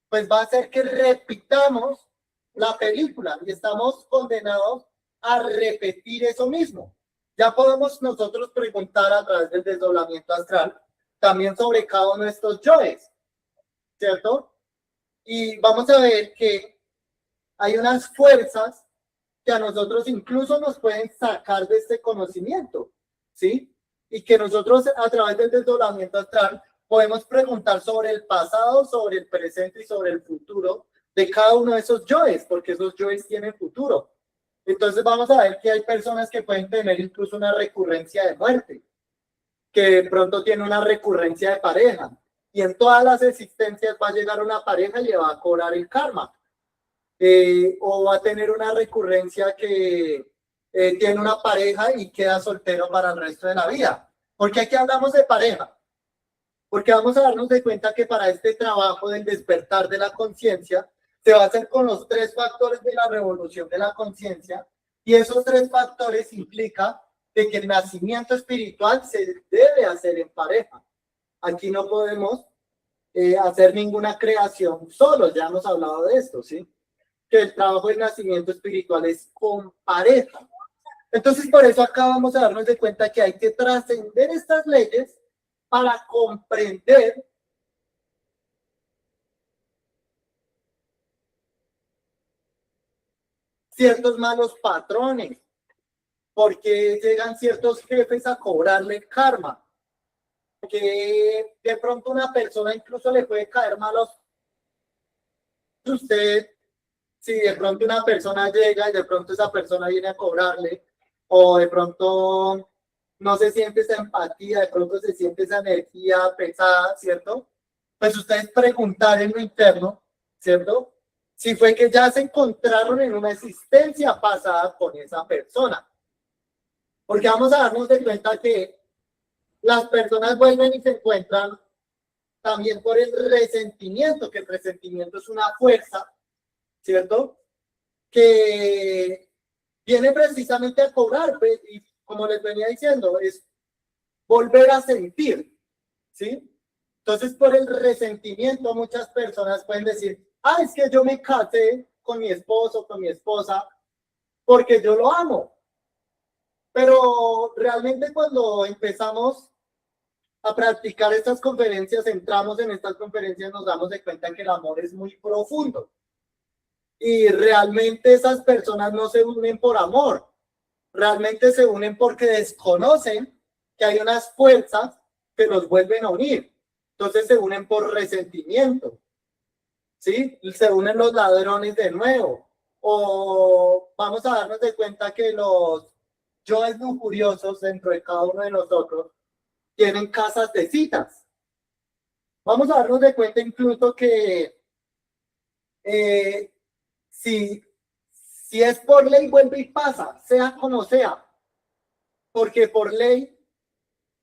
pues va a hacer que repitamos la película y estamos condenados a repetir eso mismo. Ya podemos nosotros preguntar a través del desdoblamiento astral también sobre cada uno de estos yoes, ¿cierto? Y vamos a ver que hay unas fuerzas que a nosotros incluso nos pueden sacar de este conocimiento, ¿sí? Y que nosotros a través del desdoblamiento astral podemos preguntar sobre el pasado, sobre el presente y sobre el futuro de cada uno de esos yoes, porque esos yoes tienen futuro. Entonces vamos a ver que hay personas que pueden tener incluso una recurrencia de muerte, que de pronto tiene una recurrencia de pareja, y en todas las existencias va a llegar una pareja y le va a cobrar el karma. O va a tener una recurrencia que tiene una pareja y queda soltero para el resto de la vida. ¿Por qué aquí hablamos de pareja? Porque vamos a darnos de cuenta que para este trabajo del despertar de la conciencia se va a hacer con los tres factores de la revolución de la conciencia, y esos tres factores implican de que el nacimiento espiritual se debe hacer en pareja. Aquí no podemos hacer ninguna creación solos, ya hemos hablado de esto, ¿sí? Que el trabajo del nacimiento espiritual es con pareja. Entonces, por eso acá vamos a darnos de cuenta que hay que trascender estas leyes para comprender ciertos malos patrones, porque llegan ciertos jefes a cobrarle karma, que de pronto una persona incluso le puede caer mal a usted, si de pronto una persona llega y de pronto esa persona viene a cobrarle, o de pronto no se siente esa empatía, de pronto se siente esa energía pesada, ¿cierto? Pues ustedes preguntar en lo interno, ¿cierto? Si fue que ya se encontraron en una existencia pasada con esa persona. Porque vamos a darnos de cuenta que las personas vuelven y se encuentran también por el resentimiento, que el resentimiento es una fuerza, ¿cierto? Que viene precisamente a cobrar, pues, y como les venía diciendo, es volver a sentir, ¿sí? Entonces, por el resentimiento, muchas personas pueden decir, ah, es que yo me casé con mi esposo, con mi esposa, porque yo lo amo. Pero realmente cuando empezamos a practicar estas conferencias, entramos en estas conferencias, nos damos de cuenta que el amor es muy profundo. Y realmente esas personas no se unen por amor, realmente se unen porque desconocen que hay unas fuerzas que los vuelven a unir. Entonces se unen por resentimiento, ¿sí? Se unen los ladrones de nuevo. O vamos a darnos de cuenta que los yoes lujuriosos dentro de cada uno de nosotros tienen casas de citas. Vamos a darnos de cuenta incluso que si es por ley, vuelve y pasa, sea como sea. Porque por ley,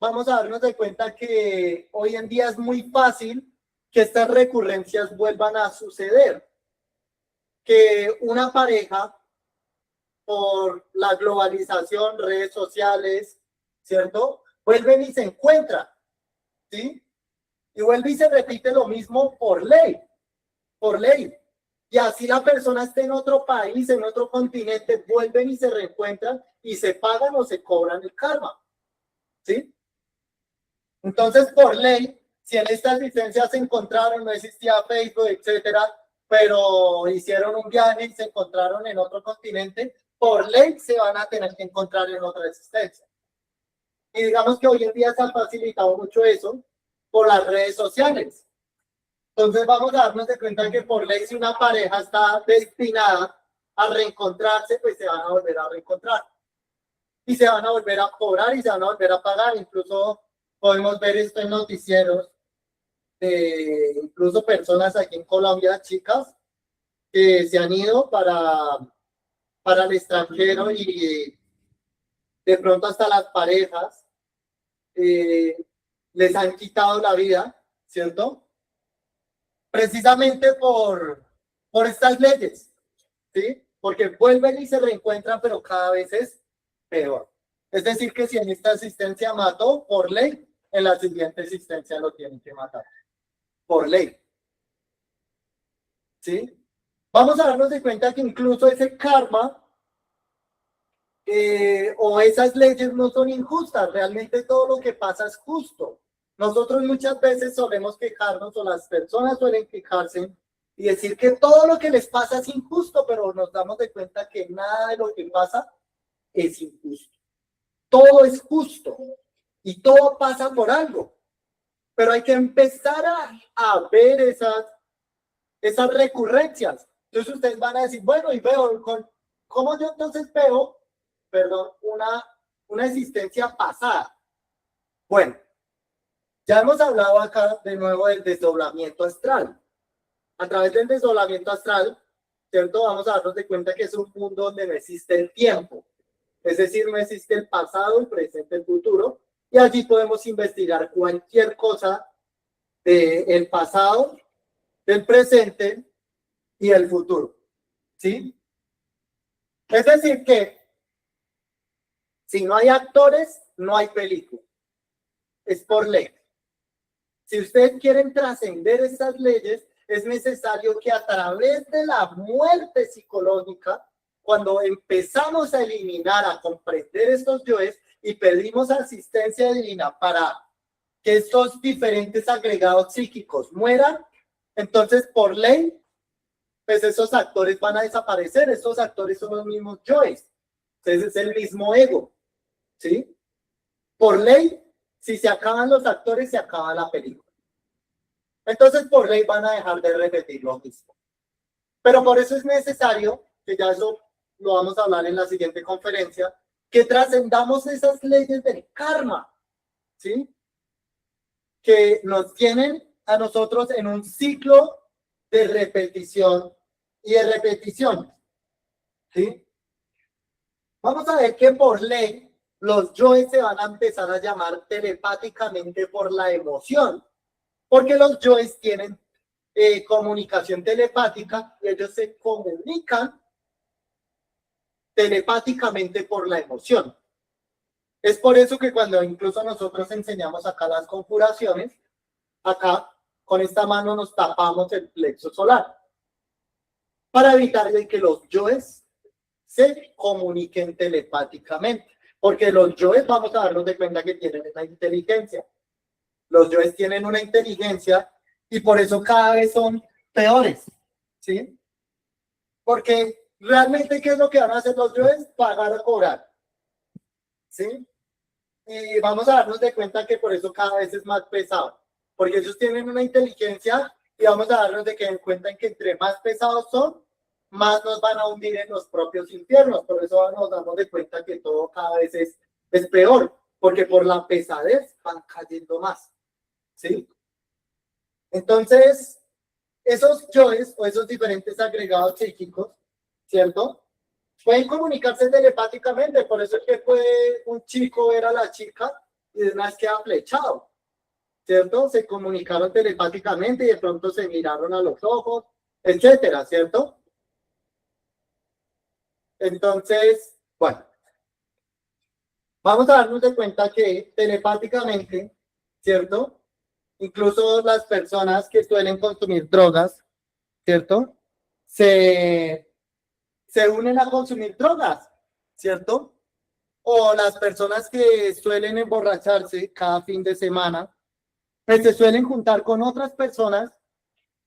vamos a darnos de cuenta que hoy en día es muy fácil que estas recurrencias vuelvan a suceder. Que una pareja, por la globalización, redes sociales, ¿cierto? Vuelven y se encuentran, ¿sí? Y vuelve y se repite lo mismo por ley, por ley. Y así la persona esté en otro país, en otro continente, vuelven y se reencuentran y se pagan o se cobran el karma, ¿sí? Entonces, por ley, si en estas licencias se encontraron, no existía Facebook, etcétera, pero hicieron un viaje y se encontraron en otro continente, por ley se van a tener que encontrar en otra existencia. Y digamos que hoy en día se ha facilitado mucho eso por las redes sociales. Entonces vamos a darnos de cuenta que por ley, si una pareja está destinada a reencontrarse, pues se van a volver a reencontrar. Y se van a volver a cobrar y se van a volver a pagar. Incluso podemos ver esto en noticieros de incluso personas aquí en Colombia, chicas, que se han ido para el extranjero y de pronto hasta las parejas les han quitado la vida, ¿cierto? Precisamente por estas leyes, ¿sí? Porque vuelven y se reencuentran, pero cada vez es peor. Es decir, que si en esta existencia mató, por ley, en la siguiente existencia lo tienen que matar. Por ley. ¿Sí? Vamos a darnos de cuenta que incluso ese karma o esas leyes no son injustas. Realmente todo lo que pasa es justo. Nosotros muchas veces solemos quejarnos, o las personas suelen quejarse y decir que todo lo que les pasa es injusto, pero nos damos de cuenta que nada de lo que pasa es injusto. Todo es justo y todo pasa por algo. Pero hay que empezar a ver esas recurrencias. Entonces ustedes van a decir, bueno, y veo, ¿cómo yo entonces veo, perdón, una existencia pasada? Bueno, ya hemos hablado acá de nuevo del desdoblamiento astral. A través del desdoblamiento astral, ¿cierto? Vamos a darnos de cuenta que es un mundo donde no existe el tiempo. Es decir, no existe el pasado, el presente, el futuro, y allí podemos investigar cualquier cosa del pasado, del presente y el futuro, ¿sí? Es decir que si no hay actores, no hay película. Es por ley. Si ustedes quieren trascender esas leyes, es necesario que a través de la muerte psicológica, cuando empezamos a eliminar, a comprender estos yoes y pedimos asistencia divina para que estos diferentes agregados psíquicos mueran, entonces por ley, pues esos actores van a desaparecer. Estos actores son los mismos yoes. Entonces es el mismo ego, ¿sí? Por ley, si se acaban los actores, se acaba la película. Entonces, por ley van a dejar de repetir lo mismo. Pero por eso es necesario, que ya eso lo vamos a hablar en la siguiente conferencia, que trascendamos esas leyes del karma, ¿sí? Que nos tienen a nosotros en un ciclo de repetición y de repetición, ¿sí? Vamos a ver que por ley los yoes se van a empezar a llamar telepáticamente por la emoción, porque los yoes tienen comunicación telepática y ellos se comunican telepáticamente por la emoción. Es por eso que cuando incluso nosotros enseñamos acá las conjuraciones, acá con esta mano nos tapamos el plexo solar para evitar de que los yoes se comuniquen telepáticamente, porque los yoes vamos a darnos de cuenta que tienen una inteligencia. Los yoes tienen una inteligencia y por eso cada vez son peores, ¿sí? Porque realmente, ¿qué es lo que van a hacer los yoes? Pagar o cobrar, ¿sí? Y vamos a darnos de cuenta que por eso cada vez es más pesado, porque ellos tienen una inteligencia y vamos a darnos de que en cuenta en que entre más pesados son, más nos van a hundir en los propios infiernos. Por eso nos damos de cuenta que todo cada vez es peor, porque por la pesadez van cayendo más, ¿sí? Entonces, esos yoes o esos diferentes agregados psíquicos, ¿cierto? Pueden comunicarse telepáticamente, por eso es que puede un chico ver a la chica y de una vez queda flechado, ¿cierto? Se comunicaron telepáticamente y de pronto se miraron a los ojos, etcétera, ¿cierto? Entonces, bueno, vamos a darnos de cuenta que telepáticamente, ¿cierto? Incluso las personas que suelen consumir drogas, ¿cierto? Se unen a consumir drogas, ¿cierto? O las personas que suelen emborracharse cada fin de semana, pues se suelen juntar con otras personas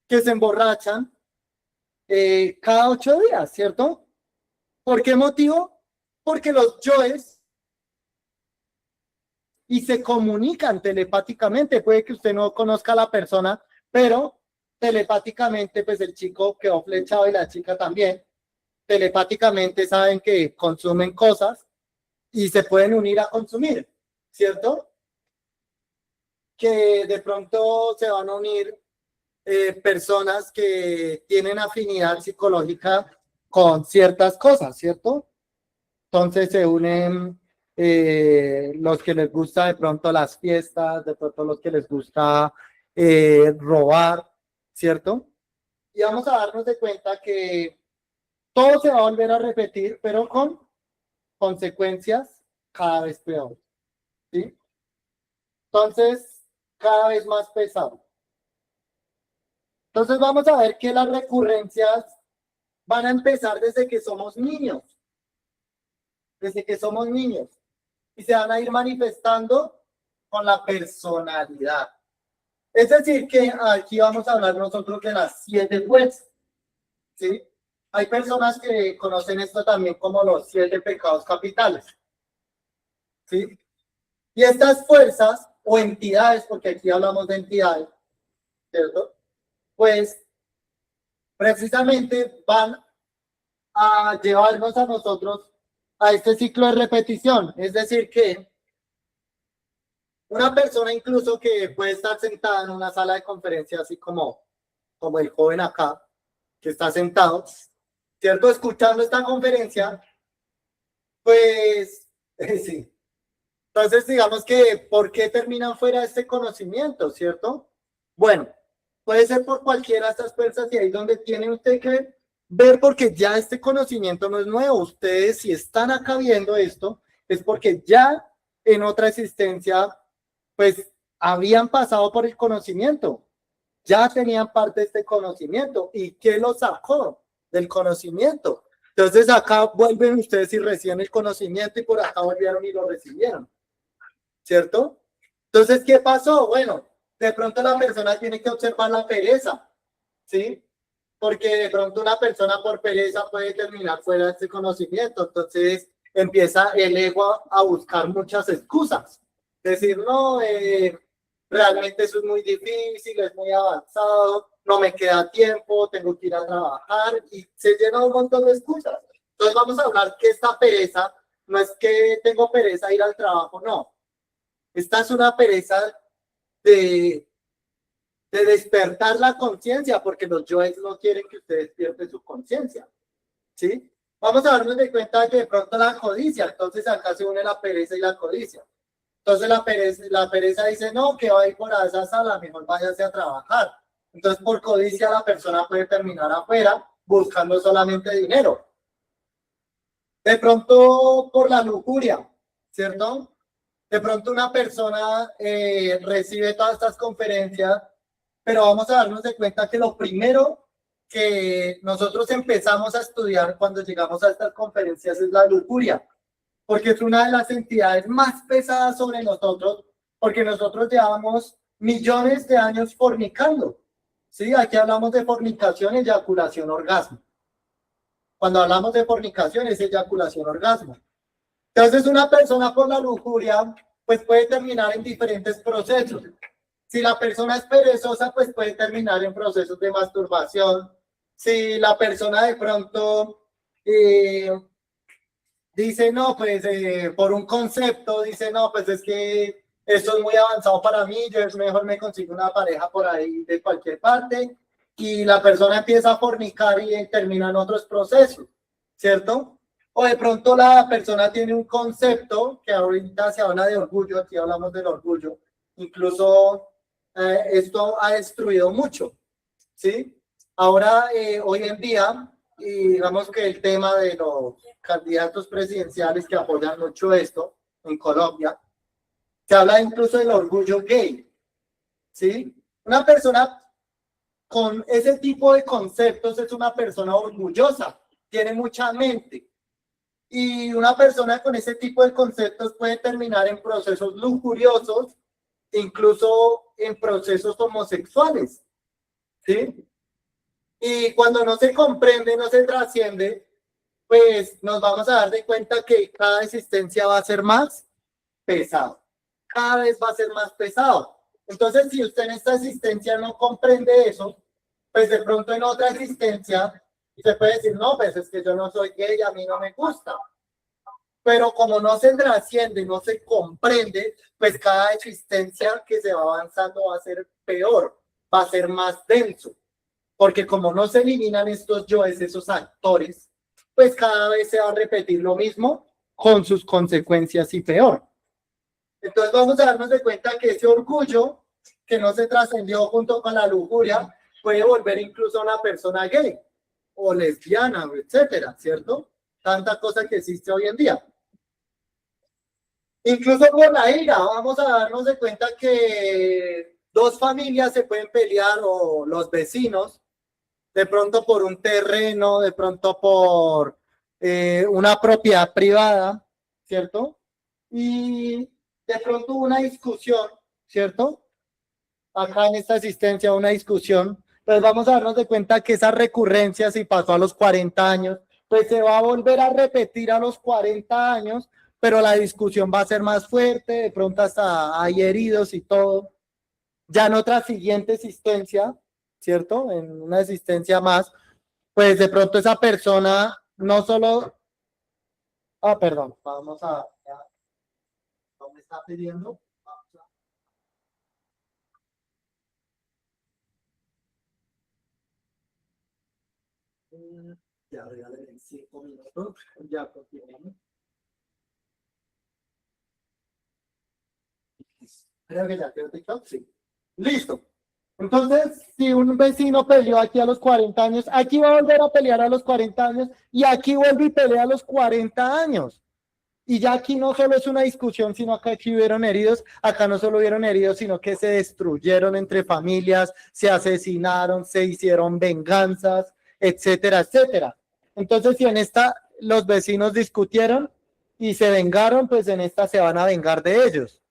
que se emborrachan cada 8 días, ¿cierto? ¿Por qué motivo? Porque los yoes y se comunican telepáticamente. Puede que usted no conozca a la persona, pero telepáticamente, pues el chico quedó flechado y la chica también. Telepáticamente saben que consumen cosas y se pueden unir a consumir, ¿cierto? Que de pronto se van a unir personas que tienen afinidad psicológica con ciertas cosas, ¿cierto? Entonces se unen los que les gusta de pronto las fiestas, de pronto los que les gusta robar, ¿cierto? Y vamos a darnos de cuenta que todo se va a volver a repetir, pero con consecuencias cada vez peores, ¿sí? Entonces, cada vez más pesado. Entonces vamos a ver que las recurrencias van a empezar desde que somos niños, y se van a ir manifestando con la personalidad. Es decir, que aquí vamos a hablar nosotros de las 7 fuerzas, ¿sí? Hay personas que conocen esto también como los 7 pecados capitales, ¿sí? Y estas fuerzas o entidades, porque aquí hablamos de entidades, ¿cierto? Pues precisamente van a llevarnos a nosotros a este ciclo de repetición. Es decir, que una persona incluso que puede estar sentada en una sala de conferencia, así como el joven acá, que está sentado, ¿cierto? Escuchando esta conferencia, Pues, sí. Entonces, digamos que, ¿por qué terminan fuera de este conocimiento, cierto? Bueno, puede ser por cualquiera de estas fuerzas y ahí es donde tiene usted que ver porque ya este conocimiento no es nuevo. Ustedes, si están acá viendo esto, es porque ya en otra existencia, pues, habían pasado por el conocimiento, ya tenían parte de este conocimiento. ¿Y qué lo sacó del conocimiento? Entonces, acá vuelven ustedes y reciben el conocimiento y por acá volvieron y lo recibieron. ¿Cierto? Entonces, ¿qué pasó? Bueno, de pronto la persona tiene que observar la pereza, ¿sí? Porque de pronto una persona por pereza puede terminar fuera de este conocimiento. Entonces, empieza el ego a buscar muchas excusas. Decir, no, realmente eso es muy difícil, es muy avanzado, no me queda tiempo, tengo que ir a trabajar y se llena un montón de excusas. Entonces, vamos a hablar que esta pereza no es que tengo pereza de ir al trabajo, no. Esta es una pereza de, de despertar la conciencia, porque los yoes no quieren que usted despierte su conciencia, ¿sí? Vamos a darnos de cuenta que de pronto la codicia, entonces acá se une la pereza y la codicia. Entonces la pereza dice, no, que va a ir por a esa sala, mejor váyase a trabajar. Entonces por codicia la persona puede terminar afuera buscando solamente dinero. De pronto por la lujuria, ¿cierto? De pronto una persona recibe todas estas conferencias, pero vamos a darnos de cuenta que lo primero que nosotros empezamos a estudiar cuando llegamos a estas conferencias es la lujuria, porque es una de las entidades más pesadas sobre nosotros, porque nosotros llevamos millones de años fornicando. ¿Sí? Aquí hablamos de fornicación, eyaculación, orgasmo. Cuando hablamos de fornicación es eyaculación, orgasmo. Entonces, una persona por la lujuria, pues puede terminar en diferentes procesos. Si la persona es perezosa, pues puede terminar en procesos de masturbación. Si la persona de pronto dice, no, pues por un concepto, dice, no, pues es que esto es muy avanzado para mí, yo es mejor me consigo una pareja por ahí de cualquier parte, y la persona empieza a fornicar y termina en otros procesos, ¿cierto? O de pronto la persona tiene un concepto que ahorita se habla de orgullo, aquí hablamos del orgullo, incluso esto ha destruido mucho, ¿sí? Ahora, hoy en día, y digamos que el tema de los candidatos presidenciales que apoyan mucho esto en Colombia, se habla incluso del orgullo gay, ¿sí? Una persona con ese tipo de conceptos es una persona orgullosa, tiene mucha mente. Y una persona con ese tipo de conceptos puede terminar en procesos lujuriosos, incluso en procesos homosexuales, ¿sí? Y cuando no se comprende, no se trasciende, pues nos vamos a dar de cuenta que cada existencia va a ser más pesado. Cada vez va a ser más pesado. Entonces, si usted en esta existencia no comprende eso, pues de pronto en otra existencia usted puede decir, no, pues es que yo no soy gay, a mí no me gusta. Pero como no se trasciende, no se comprende, pues cada existencia que se va avanzando va a ser peor, va a ser más denso. Porque como no se eliminan estos yoes, esos actores, pues cada vez se va a repetir lo mismo con sus consecuencias y peor. Entonces vamos a darnos de cuenta que ese orgullo que no se trascendió junto con la lujuria puede volver incluso a una persona gay o lesbiana, etcétera, ¿cierto? Tanta cosa que existe hoy en día. Incluso por la ira, vamos a darnos de cuenta que dos familias se pueden pelear o los vecinos de pronto por un terreno, de pronto por una propiedad privada, ¿cierto? Y de pronto una discusión, ¿cierto? Acá en esta asistencia una discusión, pues vamos a darnos de cuenta que esa recurrencia, si pasó a los 40 años, pues se va a volver a repetir a los 40 años, pero la discusión va a ser más fuerte, de pronto hasta hay heridos y todo. Ya en otra siguiente existencia, ¿cierto? En una existencia más, pues de pronto esa persona no solo, perdón, vamos a, ¿no me está pidiendo? Ya regálame 5 minutos, ya continuamos. Creo que ya quedó TikTok, sí. Listo. Entonces, si un vecino peleó aquí a los 40 años, aquí va a volver a pelear a los 40 años y aquí vuelve y pelea a los 40 años. Y ya aquí no solo es una discusión, sino que aquí hubieron heridos. Acá no solo hubieron heridos, sino que se destruyeron entre familias, se asesinaron, se hicieron venganzas, etcétera, etcétera. Entonces, si en esta los vecinos discutieron y se vengaron, pues en esta se van a vengar de ellos.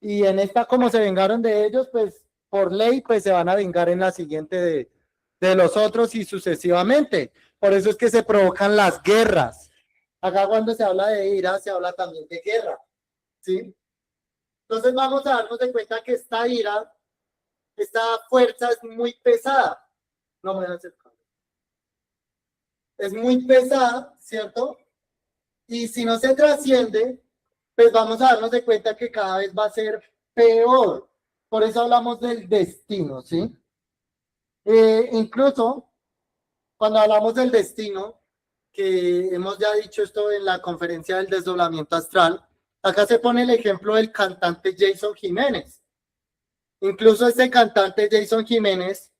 Y en esta, como se vengaron de ellos, pues por ley, pues se van a vengar en la siguiente de los otros y sucesivamente. Por eso es que se provocan las guerras. Acá cuando se habla de ira, se habla también de guerra, ¿sí? Entonces vamos a darnos de cuenta que esta ira, esta fuerza es muy pesada. No me voy a acercar. Es muy pesada, ¿cierto? Y si no se trasciende, pues vamos a darnos de cuenta que cada vez va a ser peor. Por eso hablamos del destino, ¿sí? Incluso cuando hablamos del destino, que hemos ya dicho esto en la conferencia del desdoblamiento astral, acá se pone el ejemplo del cantante Jason Jiménez. Incluso este cantante Jason Jiménez,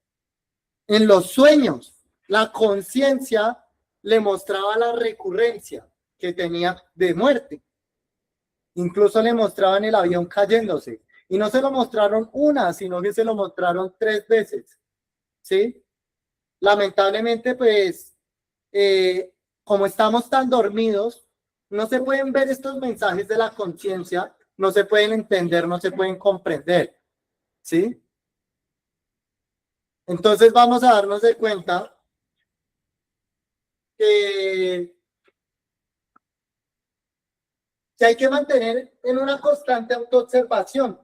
en los sueños, la conciencia le mostraba la recurrencia que tenía de muerte. Incluso le mostraban el avión cayéndose. Y no se lo mostraron una, sino que se lo mostraron 3 veces. ¿Sí? Lamentablemente, pues, como estamos tan dormidos, no se pueden ver estos mensajes de la conciencia, no se pueden entender, no se pueden comprender. ¿Sí? Entonces vamos a darnos de cuenta que hay que mantener en una constante autoobservación.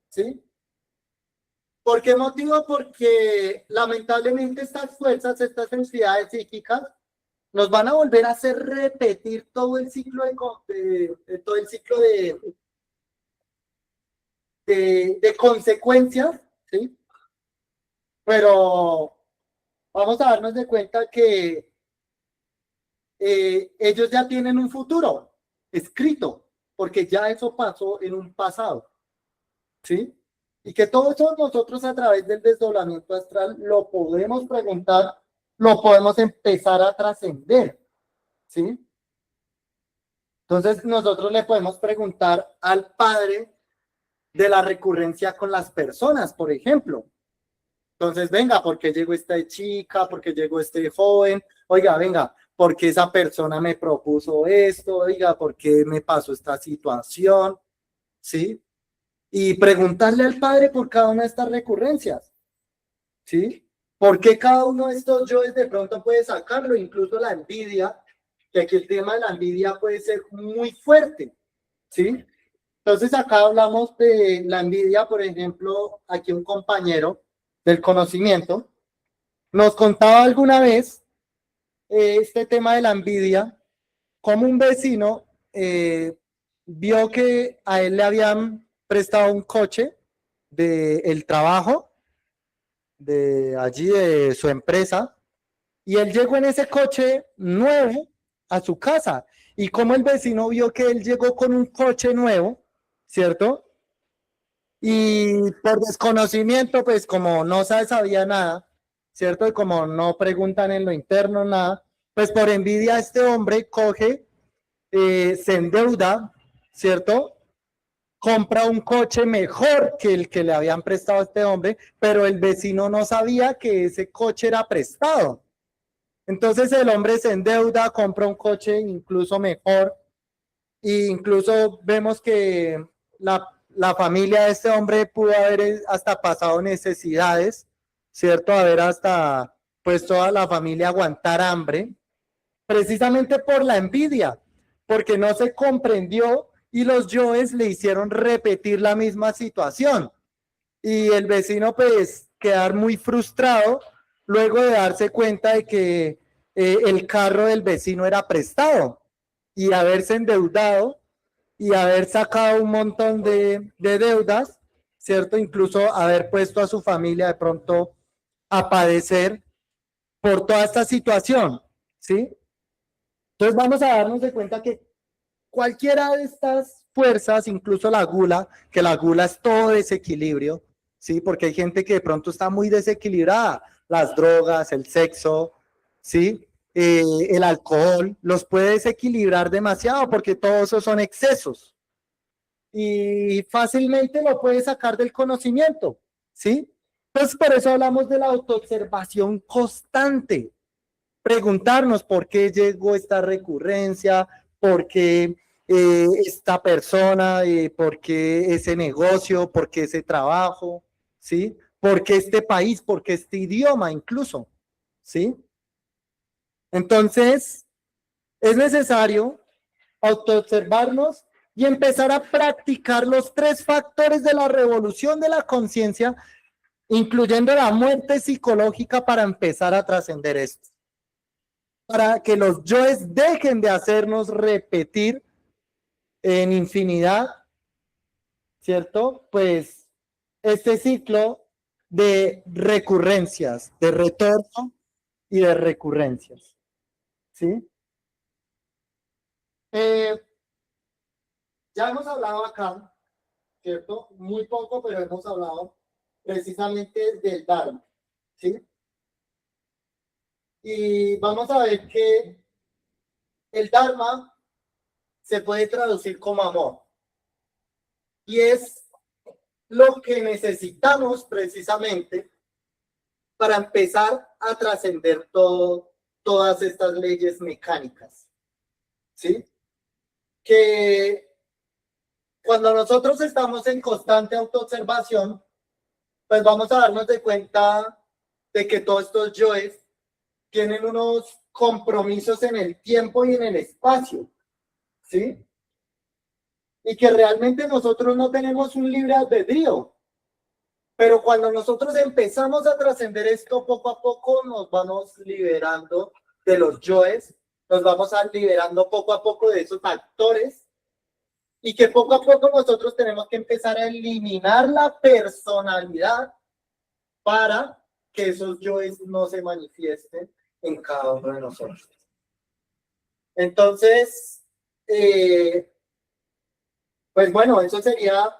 ¿Sí? ¿Por qué motivo? Porque lamentablemente estas fuerzas, estas entidades psíquicas, nos van a volver a hacer repetir todo el ciclo todo el ciclo de consecuencias, ¿sí? Pero vamos a darnos de cuenta que ellos ya tienen un futuro escrito, porque ya eso pasó en un pasado, ¿sí? Y que todo eso nosotros a través del desdoblamiento astral lo podemos preguntar, lo podemos empezar a trascender, ¿sí? Entonces nosotros le podemos preguntar al Padre de la recurrencia con las personas, por ejemplo. Entonces, venga, ¿por qué llegó esta chica? ¿Por qué llegó este joven? Oiga, venga, ¿por qué esa persona me propuso esto? Oiga, ¿por qué me pasó esta situación? ¿Sí? Y preguntarle al Padre por cada una de estas recurrencias. ¿Sí? ¿Por qué cada uno de estos yoes de pronto puede sacarlo? Incluso la envidia, que aquí el tema de la envidia puede ser muy fuerte. ¿Sí? Entonces acá hablamos de la envidia, por ejemplo, aquí un compañero del conocimiento nos contaba alguna vez este tema de la envidia, como un vecino vio que a él le habían prestado un coche del trabajo, de allí de su empresa, y él llegó en ese coche nuevo a su casa. Y como el vecino vio que él llegó con un coche nuevo, ¿cierto? Y por desconocimiento, pues como no sabía nada, ¿cierto? Y como no preguntan en lo interno nada, pues por envidia este hombre coge, se endeuda, ¿cierto? Compra un coche mejor que el que le habían prestado a este hombre, pero el vecino no sabía que ese coche era prestado. Entonces el hombre se endeuda, compra un coche incluso mejor, e incluso vemos que la familia de este hombre pudo haber hasta pasado necesidades, ¿cierto? Haber hasta pues toda la familia aguantar hambre, precisamente por la envidia, porque no se comprendió y los yoes le hicieron repetir la misma situación. Y el vecino pues quedar muy frustrado luego de darse cuenta de que el carro del vecino era prestado y haberse endeudado y haber sacado un montón de deudas, ¿cierto? Incluso haber puesto a su familia de pronto a padecer por toda esta situación, ¿sí? Entonces vamos a darnos de cuenta que cualquiera de estas fuerzas, incluso la gula, que la gula es todo desequilibrio, ¿sí? Porque hay gente que de pronto está muy desequilibrada, las drogas, el sexo, ¿sí? El alcohol, los puede desequilibrar demasiado porque todos esos son excesos y fácilmente lo puede sacar del conocimiento, ¿sí? Entonces por eso hablamos de la autoobservación constante, preguntarnos por qué llegó esta recurrencia, por qué esta persona, por qué ese negocio, por qué ese trabajo, ¿sí? ¿Por qué este país, por qué este idioma incluso, ¿sí? Entonces, es necesario autoobservarnos y empezar a practicar los 3 factores de la revolución de la conciencia, incluyendo la muerte psicológica para empezar a trascender esto. Para que los yoes dejen de hacernos repetir en infinidad, ¿cierto? Pues este ciclo de recurrencias, de retorno y de recurrencias, ¿sí? Ya hemos hablado acá, ¿cierto? Muy poco, pero hemos hablado precisamente del Dharma, ¿sí? Y vamos a ver que el Dharma se puede traducir como amor. Y es lo que necesitamos precisamente para empezar a trascender todas estas leyes mecánicas, ¿sí? Que cuando nosotros estamos en constante autoobservación, pues vamos a darnos de cuenta de que todos estos yoes tienen unos compromisos en el tiempo y en el espacio, ¿sí? Y que realmente nosotros no tenemos un libre albedrío. Pero cuando nosotros empezamos a trascender esto poco a poco, nos vamos liberando de los yoes, nos vamos liberando poco a poco de esos actores y que poco a poco nosotros tenemos que empezar a eliminar la personalidad para que esos yoes no se manifiesten en cada uno de nosotros. Entonces, pues bueno, eso sería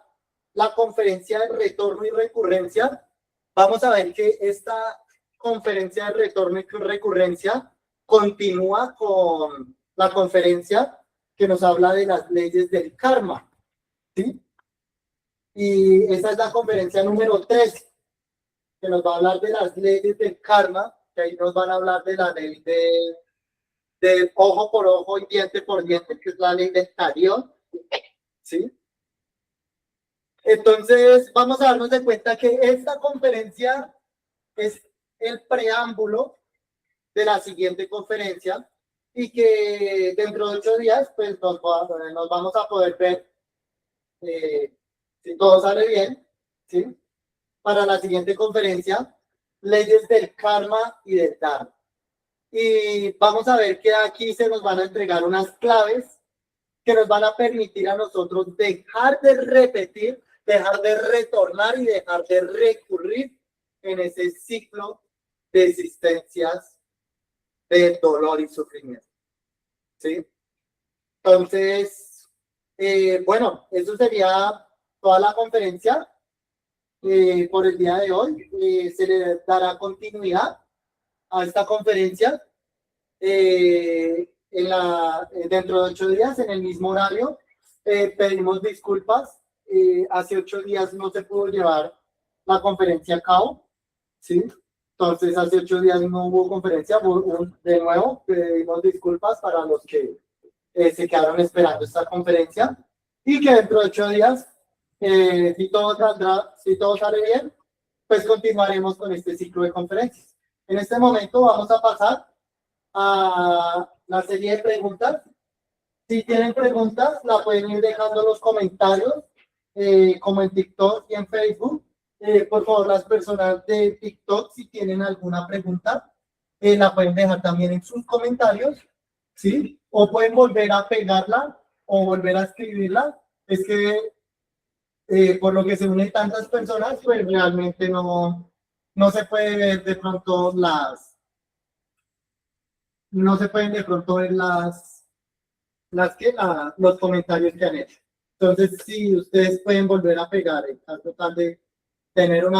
la conferencia de retorno y recurrencia. Vamos a ver que esta conferencia de retorno y recurrencia continúa con la conferencia que nos habla de las leyes del karma, ¿sí? Y esa es la conferencia número 3, que nos va a hablar de las leyes del karma, que ahí nos van a hablar de la ley de ojo por ojo y diente por diente, que es la ley del talión, ¿sí? Entonces, vamos a darnos de cuenta que esta conferencia es el preámbulo de la siguiente conferencia y que dentro de 8 días, pues nos vamos a poder ver, si todo sale bien, ¿sí? Para la siguiente conferencia, leyes del karma y del dharma. Y vamos a ver que aquí se nos van a entregar unas claves que nos van a permitir a nosotros dejar de repetir, dejar de retornar y dejar de recurrir en ese ciclo de existencias de dolor y sufrimiento, ¿sí? Entonces, bueno, eso sería toda la conferencia por el día de hoy. Se le dará continuidad a esta conferencia dentro de 8 días, en el mismo horario. Pedimos disculpas. Hace 8 días no se pudo llevar la conferencia a cabo, ¿sí? Entonces, hace 8 días no hubo conferencia. De nuevo, pedimos disculpas para los que se quedaron esperando esta conferencia y que dentro de 8 días, si todo sale bien, pues continuaremos con este ciclo de conferencias. En este momento vamos a pasar a la serie de preguntas. Si tienen preguntas, la pueden ir dejando en los comentarios, como en TikTok y en Facebook. Por favor, las personas de TikTok, si tienen alguna pregunta, la pueden dejar también en sus comentarios, ¿sí? O pueden volver a pegarla o volver a escribirla. Es que por lo que se unen tantas personas, pues realmente no se puede ver de pronto no se pueden de pronto ver los comentarios que han hecho. Entonces, si ustedes pueden volver a pegar en caso tal de tener una